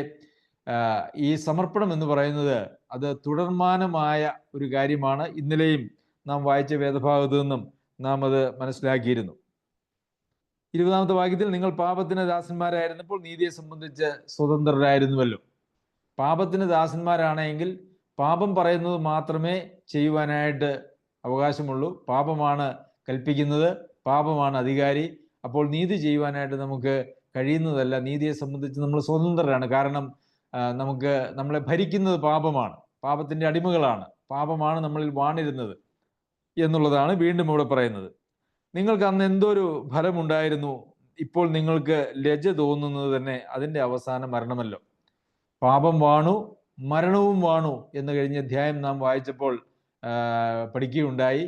ഈ സമർപ്പണം എന്ന് പറയുന്നത് അത് തുടർമാനമായ ഒരു കാര്യമാണ്. ഇന്നലെയും നാം വായിച്ച വേദഭാഗത്തു നിന്നും നാം അത് മനസ്സിലാക്കിയിരുന്നു. 20-ാമത്തെ വാക്യത്തിൽ, നിങ്ങൾ പാപത്തിന് ദാസന്മാരായിരുന്നപ്പോൾ നീതിയെ സംബന്ധിച്ച് സ്വതന്ത്രരായിരുന്നുവല്ലോ. പാപത്തിന് ദാസന്മാരാണെങ്കിൽ പാപം പറയുന്നത് മാത്രമേ ചെയ്യുവാനായിട്ട് അവകാശമുള്ളൂ. പാപമാണ് കൽപ്പിക്കുന്നത്, പാപമാണ് അധികാരി. അപ്പോൾ നീതി ചെയ്യുവാനായിട്ട് നമുക്ക് കഴിയുന്നതല്ല. നീതിയെ സംബന്ധിച്ച് നമ്മൾ സ്വതന്ത്രരാണ്. കാരണം നമ്മളെ ഭരിക്കുന്നത് പാപമാണ്, പാപത്തിൻ്റെ അടിമകളാണ്, പാപമാണ് നമ്മളിൽ വാണിരുന്നത് എന്നുള്ളതാണ് വീണ്ടും ഇവിടെ പറയുന്നത്. നിങ്ങൾക്ക് അന്ന് എന്തൊരു ഫലമുണ്ടായിരുന്നു, ഇപ്പോൾ നിങ്ങൾക്ക് ലജ്ജ തോന്നുന്നത് തന്നെ അതിൻ്റെ അവസാനം മരണമല്ലോ. പാപം വാണു, മരണവും വാണു എന്ന് കഴിഞ്ഞ അധ്യായം നാം വായിച്ചപ്പോൾ പഠിക്കുകയുണ്ടായി.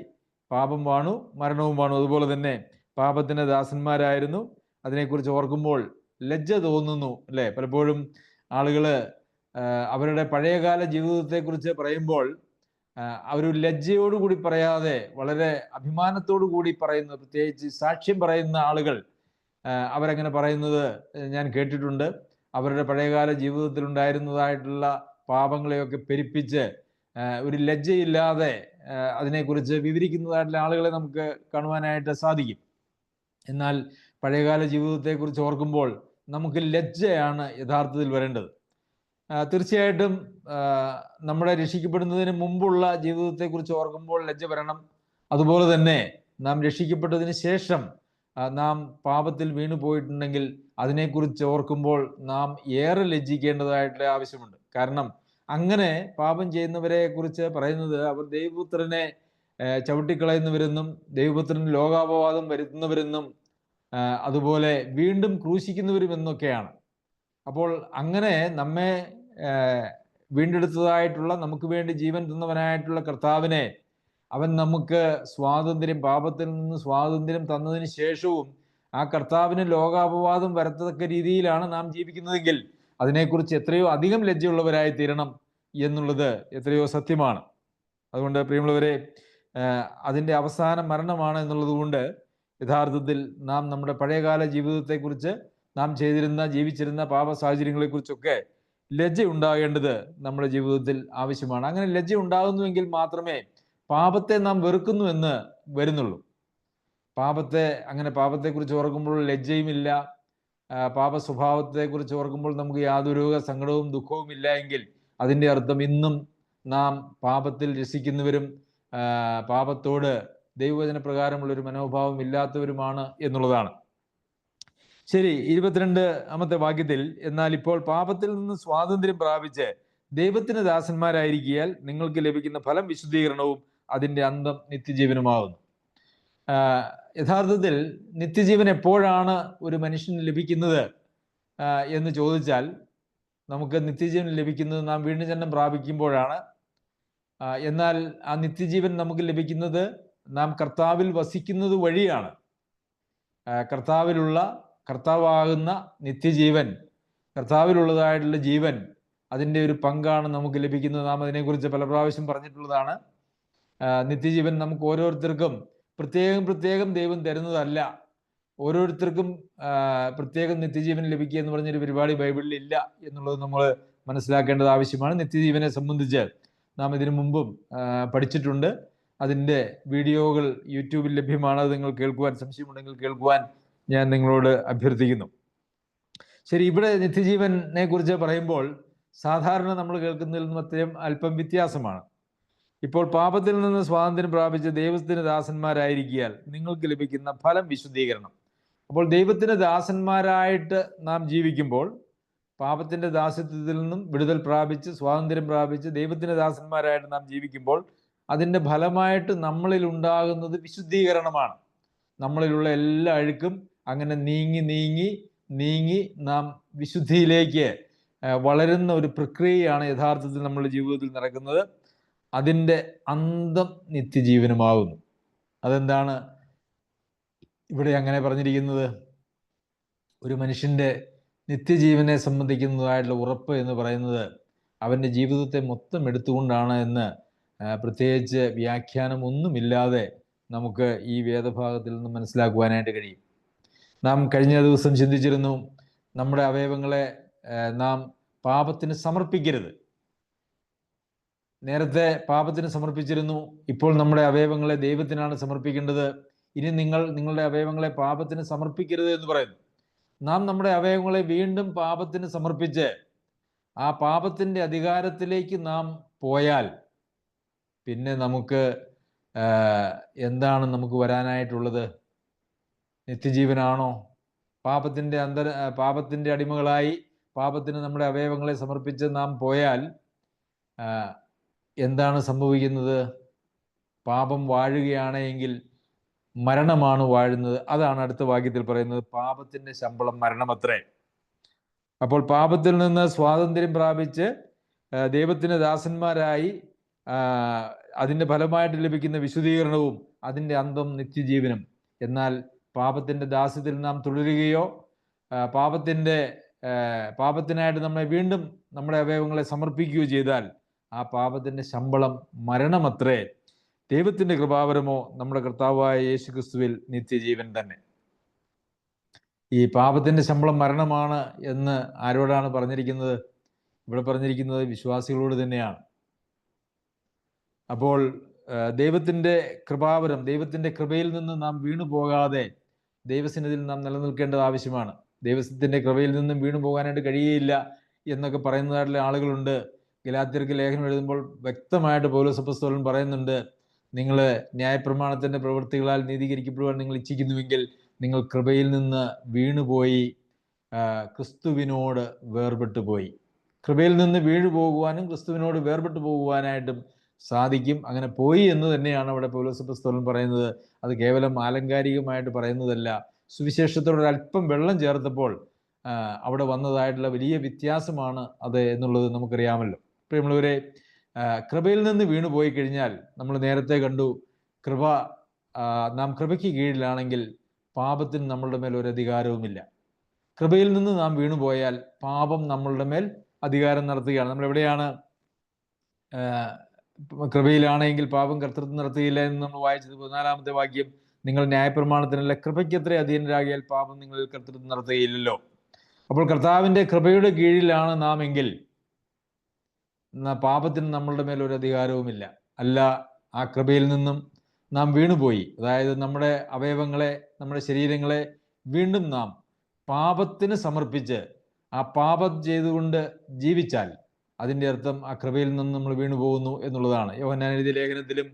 പാപം വാണു, മരണവും വാണു. അതുപോലെ തന്നെ പാപത്തിന് ദാസന്മാരായിരുന്നു. അതിനെക്കുറിച്ച് ഓർക്കുമ്പോൾ ലജ്ജ തോന്നുന്നു, അല്ലേ? പലപ്പോഴും ആളുകൾ അവരുടെ പഴയകാല ജീവിതത്തെക്കുറിച്ച് പറയുമ്പോൾ ഒരു ലജ്ജയോടുകൂടി പറയാതെ വളരെ അഭിമാനത്തോടു കൂടി പറയുന്ന, പ്രത്യേകിച്ച് സാക്ഷ്യം പറയുന്ന ആളുകൾ അവരങ്ങനെ പറയുന്നത് ഞാൻ കേട്ടിട്ടുണ്ട്. അവരുടെ പഴയകാല ജീവിതത്തിൽ ഉണ്ടായിരുന്നതായിട്ടുള്ള പാപങ്ങളെയൊക്കെ പെരുപ്പിച്ച് ഒരു ലജ്ജയില്ലാതെ അതിനെക്കുറിച്ച് വിവരിക്കുന്നതായിട്ടുള്ള ആളുകളെ നമുക്ക് കാണുവാനായിട്ട് സാധിക്കും. എന്നാൽ പഴയകാല ജീവിതത്തെക്കുറിച്ച് ഓർക്കുമ്പോൾ നമുക്ക് ലജ്ജയാണ് യഥാർത്ഥത്തിൽ വരേണ്ടത്. തീർച്ചയായിട്ടും നമ്മുടെ രക്ഷിക്കപ്പെടുന്നതിന് മുമ്പുള്ള ജീവിതത്തെക്കുറിച്ച് ഓർക്കുമ്പോൾ ലജ്ജ വരണം. അതുപോലെ തന്നെ നാം രക്ഷിക്കപ്പെട്ടതിന് ശേഷം നാം പാപത്തിൽ വീണു പോയിട്ടുണ്ടെങ്കിൽ അതിനെക്കുറിച്ച് ഓർക്കുമ്പോൾ നാം ഏറെ ലജ്ജിക്കേണ്ടതായിട്ടുള്ള ആവശ്യമുണ്ട്. കാരണം അങ്ങനെ പാപം ചെയ്യുന്നവരെ കുറിച്ച് പറയുന്നത് അവർ ദൈവപുത്രനെ ചവിട്ടിക്കളയുന്നവരെന്നും ദൈവപുത്രന് ലോകാപവാദം വരുത്തുന്നവരെന്നും അതുപോലെ വീണ്ടും ക്രൂശിക്കുന്നവരും എന്നൊക്കെയാണ്. അപ്പോൾ അങ്ങനെ നമ്മെ വീണ്ടെടുത്തതായിട്ടുള്ള, നമുക്ക് വേണ്ടി ജീവൻ തന്നവനായിട്ടുള്ള കർത്താവിനെ, അവൻ നമുക്ക് സ്വാതന്ത്ര്യം, പാപത്തിൽ നിന്ന് സ്വാതന്ത്ര്യം തന്നതിന് ശേഷവും ആ കർത്താവിന് ലോകാപവാദം വരത്തക്ക രീതിയിലാണ് നാം ജീവിക്കുന്നതെങ്കിൽ അതിനെക്കുറിച്ച് എത്രയോ അധികം ലജ്ജയുള്ളവരായി തീരണം എന്നുള്ളത് എത്രയോ സത്യമാണ്. അതുകൊണ്ട് പ്രിയമുള്ളവരെ, അതിൻ്റെ അവസാനം മരണമാണ് എന്നുള്ളത് കൊണ്ട് യഥാർത്ഥത്തിൽ നാം നമ്മുടെ പഴയകാല ജീവിതത്തെക്കുറിച്ച്, നാം ജീവിച്ചിരുന്ന പാപ സാഹചര്യങ്ങളെക്കുറിച്ചൊക്കെ ലജ്ജ ഉണ്ടാകേണ്ടത് നമ്മുടെ ജീവിതത്തിൽ ആവശ്യമാണ്. അങ്ങനെ ലജ്ജ ഉണ്ടാകുന്നുവെങ്കിൽ മാത്രമേ പാപത്തെ നാം വെറുക്കുന്നു എന്ന് വരുന്നുള്ളൂ. പാപത്തെക്കുറിച്ച് ഓർക്കുമ്പോൾ ലജ്ജയുമില്ല, പാപ സ്വഭാവത്തെക്കുറിച്ച് ഓർക്കുമ്പോൾ നമുക്ക് യാതൊരു സങ്കടവും ദുഃഖവും ഇല്ല എങ്കിൽ അതിൻ്റെ അർത്ഥം ഇന്നും നാം പാപത്തിൽ രസിക്കുന്നവരും പാപത്തോട് ദൈവവചന പ്രകാരമുള്ളൊരു മനോഭാവം ഇല്ലാത്തവരുമാണ് എന്നുള്ളതാണ്. ശരി, 22-ാമത്തെ വാക്യത്തിൽ, എന്നാൽ ഇപ്പോൾ പാപത്തിൽ നിന്ന് സ്വാതന്ത്ര്യം പ്രാപിച്ച് ദൈവത്തിന് ദാസന്മാരായിരിക്കിയാൽ നിങ്ങൾക്ക് ലഭിക്കുന്ന ഫലം വിശുദ്ധീകരണവും അതിൻ്റെ അന്തം നിത്യജീവനുമാകുന്നു. യഥാർത്ഥത്തിൽ നിത്യജീവൻ എപ്പോഴാണ് ഒരു മനുഷ്യന് ലഭിക്കുന്നത് എന്ന് ചോദിച്ചാൽ, നമുക്ക് നിത്യജീവൻ ലഭിക്കുന്നത് നാം വീണ്ടും ജനനം പ്രാപിക്കുമ്പോഴാണ്. എന്നാൽ ആ നിത്യജീവൻ നമുക്ക് ലഭിക്കുന്നത് നാം കർത്താവിൽ വസിക്കുന്നത് വഴിയാണ്. കർത്താവാകുന്ന നിത്യജീവൻ, കർത്താവിലുള്ളതായിട്ടുള്ള ജീവൻ, അതിൻ്റെ ഒരു പങ്കാണ് നമുക്ക് ലഭിക്കുന്നത്. നാം അതിനെക്കുറിച്ച് പല പ്രാവശ്യം പറഞ്ഞിട്ടുള്ളതാണ്. നിത്യജീവൻ നമുക്ക് ഓരോരുത്തർക്കും പ്രത്യേകം ദൈവം തരുന്നതല്ല. ഓരോരുത്തർക്കും പ്രത്യേകം നിത്യജീവൻ ലഭിക്കുക എന്ന് പറഞ്ഞൊരു പരിപാടി ബൈബിളിൽ ഇല്ല എന്നുള്ളത് നമ്മൾ മനസ്സിലാക്കേണ്ടത് ആവശ്യമാണ്. നിത്യജീവനെ സംബന്ധിച്ച് നാം ഇതിനു മുമ്പും പഠിച്ചിട്ടുണ്ട്. അതിൻ്റെ വീഡിയോകൾ യൂട്യൂബിൽ ലഭ്യമാണ്. അത് നിങ്ങൾ കേൾക്കുവാൻ, സംശയമുണ്ടെങ്കിൽ കേൾക്കുവാൻ ഞാൻ നിങ്ങളോട് അഭ്യർത്ഥിക്കുന്നു. ശരി, ഇവിടെ നിത്യജീവനെ കുറിച്ച് പറയുമ്പോൾ സാധാരണ നമ്മൾ കേൾക്കുന്നതിൽ നിന്നും അല്പം വ്യത്യാസമാണ്. ഇപ്പോൾ പാപത്തിൽ നിന്ന് സ്വാതന്ത്ര്യം പ്രാപിച്ച് ദൈവത്തിന് ദാസന്മാരായിരിക്കിയാൽ നിങ്ങൾക്ക് ലഭിക്കുന്ന ഫലം വിശുദ്ധീകരണം. അപ്പോൾ ദൈവത്തിന് ദാസന്മാരായിട്ട് നാം ജീവിക്കുമ്പോൾ, പാപത്തിന്റെ ദാസ്യത്വത്തിൽ നിന്നും വിടുതൽ പ്രാപിച്ച് സ്വാതന്ത്ര്യം പ്രാപിച്ച് ദൈവത്തിന് ദാസന്മാരായിട്ട് നാം ജീവിക്കുമ്പോൾ അതിൻ്റെ ഫലമായിട്ട് നമ്മളിൽ ഉണ്ടാകുന്നത് വിശുദ്ധീകരണമാണ്. നമ്മളിലുള്ള എല്ലാ അഴുക്കും അങ്ങനെ നീങ്ങി നാം വിശുദ്ധിയിലേക്ക്, വളരുന്ന ഒരു പ്രക്രിയയാണ് യഥാർത്ഥത്തിൽ നമ്മുടെ ജീവിതത്തിൽ നടക്കുന്നത്. അതിൻ്റെ അന്തം നിത്യജീവനുമാകുന്നു. അതെന്താണ് ഇവിടെ അങ്ങനെ പറഞ്ഞിരിക്കുന്നത്? ഒരു മനുഷ്യൻ്റെ നിത്യജീവനെ സംബന്ധിക്കുന്നതായിട്ടുള്ള ഉറപ്പ് എന്ന് പറയുന്നത് അവൻ്റെ ജീവിതത്തെ മൊത്തം എടുത്തുകൊണ്ടാണ് എന്ന് പ്രത്യേകിച്ച് വ്യാഖ്യാനമൊന്നുമില്ലാതെ നമുക്ക് ഈ വേദഭാഗത്തിൽ നിന്ന് മനസ്സിലാക്കുവാനായിട്ട് കഴിയും. നാം കഴിഞ്ഞ ദിവസം ചിന്തിച്ചിരുന്നു, നമ്മുടെ അവയവങ്ങളെ നാം പാപത്തിന് സമർപ്പിക്കരുത്. നേരത്തെ പാപത്തിന് സമർപ്പിച്ചിരുന്നു, ഇപ്പോൾ നമ്മുടെ അവയവങ്ങളെ ദൈവത്തിനാണ് സമർപ്പിക്കേണ്ടത്. ഇനി നിങ്ങളുടെ അവയവങ്ങളെ പാപത്തിന് സമർപ്പിക്കരുത് എന്ന് പറയുന്നു. നാം നമ്മുടെ അവയവങ്ങളെ വീണ്ടും പാപത്തിന് സമർപ്പിച്ച് ആ പാപത്തിൻ്റെ അധികാരത്തിലേക്ക് നാം പോയാൽ പിന്നെ നമുക്ക് എന്താണ് നമുക്ക് വരാനായിട്ടുള്ളത്? നിത്യജീവനാണോ? പാപത്തിൻ്റെ അടിമകളായി പാപത്തിന് നമ്മുടെ അവയവങ്ങളെ സമർപ്പിച്ച് നാം പോയാൽ എന്താണ് സംഭവിക്കുന്നത്? പാപം വാഴുകയാണെങ്കിൽ മരണമാണ് വാഴുന്നത്. അതാണ് അടുത്ത വാക്യത്തിൽ പറയുന്നത്, പാപത്തിൻ്റെ ശമ്പളം മരണമത്രേ. അപ്പോൾ പാപത്തിൽ നിന്ന് സ്വാതന്ത്ര്യം പ്രാപിച്ച് ദൈവത്തിന് ദാസന്മാരായി അതിൻ്റെ ഫലമായിട്ട് ലഭിക്കുന്ന വിശുദ്ധീകരണവും അതിൻ്റെ അന്തം നിത്യജീവനും. എന്നാൽ പാപത്തിൻ്റെ ദാസ്യത്തിൽ നാം തുടരുകയോ പാപത്തിനായിട്ട് നമ്മെ വീണ്ടും നമ്മുടെ അവയവങ്ങളെ സമർപ്പിക്കുകയോ ചെയ്താൽ ആ പാപത്തിൻ്റെ ശമ്പളം മരണമത്രേ. ദൈവത്തിൻ്റെ കൃപാവരമോ നമ്മുടെ കർത്താവായ യേശു ക്രിസ്തുവിൽ നിത്യജീവൻ തന്നെ. ഈ പാപത്തിൻ്റെ ശമ്പളം മരണമാണ് എന്ന് ആരോടാണ് പറഞ്ഞിരിക്കുന്നത്? ഇവിടെ പറഞ്ഞിരിക്കുന്നത് വിശ്വാസികളോട് തന്നെയാണ്. അപ്പോൾ ദൈവത്തിൻ്റെ കൃപാവരം, ദൈവത്തിൻ്റെ കൃപയിൽ നിന്ന് നാം വീണു പോകാതെ ദൈവസന്നിധിയിൽ നാം നിലനിൽക്കേണ്ടത് ആവശ്യമാണ്. ദൈവത്തിൻ്റെ കൃപയിൽ നിന്നും വീണു പോകാനായിട്ട് കഴിയുകയില്ല എന്നൊക്കെ പറയുന്നതായിട്ടുള്ള ആളുകളുണ്ട്. ഗലാത്യർക്ക് ലേഖനം എഴുതുമ്പോൾ വ്യക്തമായിട്ട് പൗലോസ് അപ്പോസ്തലൻ പറയുന്നുണ്ട്, നിങ്ങൾ ന്യായപ്രമാണത്തിൻ്റെ പ്രവൃത്തികളാൽ നീതീകരിക്കപ്പെടുവാൻ നിങ്ങൾ ഇച്ഛിക്കുന്നുവെങ്കിൽ നിങ്ങൾ കൃപയിൽ നിന്ന് വീണുപോയി ക്രിസ്തുവിനോട് വേർപെട്ടു പോയി. കൃപയിൽ നിന്ന് വീണു പോകുവാനും ക്രിസ്തുവിനോട് വേർപെട്ടു പോകുവാനായിട്ടും സാധിക്കും. അങ്ങനെ പോയി എന്ന് തന്നെയാണ് അവിടെ പൗലോസ് അപ്പോസ്തലൻ പറയുന്നത്. അത് കേവലം ആലങ്കാരികമായിട്ട് പറയുന്നതല്ല. സുവിശേഷത്തോട് അല്പം വെള്ളം ചേർത്തപ്പോൾ അവിടെ വന്നതായിട്ടുള്ള വലിയ വ്യത്യാസമാണ് അത് എന്നുള്ളത് നമുക്കറിയാമല്ലോ. പ്രിയമുള്ളവരെ, കൃപയിൽ നിന്ന് വീണു പോയി കഴിഞ്ഞാൽ നമ്മൾ നേരത്തെ കണ്ടു, നാം കൃപയ്ക്ക് കീഴിലാണെങ്കിൽ പാപത്തിന് നമ്മളുടെ മേൽ ഒരു അധികാരവുമില്ല. കൃപയിൽ നിന്ന് നാം വീണുപോയാൽ പാപം നമ്മളുടെ മേൽ അധികാരം നടത്തുകയാണ്. നമ്മളെവിടെയാണ് കൃപയിലാണെങ്കിൽ പാപം കർത്തൃത്വം നടത്തുകയില്ല എന്ന് നമ്മൾ വായിച്ചത് 14-ാമത്തെ വാക്യം. നിങ്ങൾ ന്യായപ്രമാണത്തിനല്ല കൃപയ്ക്കത്ര അധീനരാകിയാൽ പാപം നിങ്ങളിൽ കർത്തൃത്വം നടത്തുകയില്ലല്ലോ. അപ്പോൾ കർത്താവിൻ്റെ കൃപയുടെ കീഴിലാണ് നാം എങ്കിൽ പാപത്തിന് നമ്മളുടെ മേൽ ഒരു അധികാരവുമില്ല. അല്ല, ആ കൃപയിൽ നിന്നും നാം വീണുപോയി, അതായത് നമ്മുടെ അവയവങ്ങളെ, നമ്മുടെ ശരീരങ്ങളെ വീണ്ടും നാം പാപത്തിന് സമർപ്പിച്ച് ആ പാപം ചെയ്തുകൊണ്ട് ജീവിച്ചാൽ അതിൻ്റെ അർത്ഥം ആ കൃപയിൽ നിന്ന് നമ്മൾ വീണു പോകുന്നു എന്നുള്ളതാണ്. യോഹന്നാൻ എഴുതിയ ലേഖനത്തിലും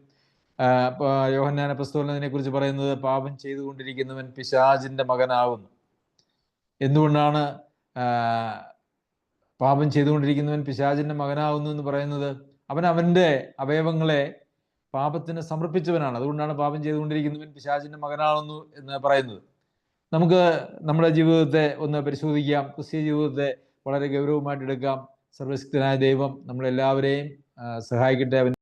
യോഹന്നാൻ അപ്പോസ്തലൻ അതിനെക്കുറിച്ച് പറയുന്നത്, പാപം ചെയ്തുകൊണ്ടിരിക്കുന്നവൻ പിശാചിൻ്റെ മകനാകുന്നു. എന്തുകൊണ്ടാണ് പാപം ചെയ്തുകൊണ്ടിരിക്കുന്നവൻ പിശാചിൻ്റെ മകനാകുന്നു എന്ന് പറയുന്നത്? അവൻ്റെ അവയവങ്ങളെ പാപത്തിന് സമർപ്പിച്ചവനാണ്. അതുകൊണ്ടാണ് പാപം ചെയ്തുകൊണ്ടിരിക്കുന്നവൻ പിശാചിൻ്റെ മകനാകുന്നു എന്ന് പറയുന്നത്. നമുക്ക് നമ്മുടെ ജീവിതത്തെ ഒന്ന് പരിശോധിക്കാം. ക്രിസ്തീയ ജീവിതത്തെ വളരെ ഗൗരവമായിട്ട് എടുക്കാം. സർവശക്തനായ ദൈവം നമ്മളെല്ലാവരെയും സഹായിക്കട്ടെ.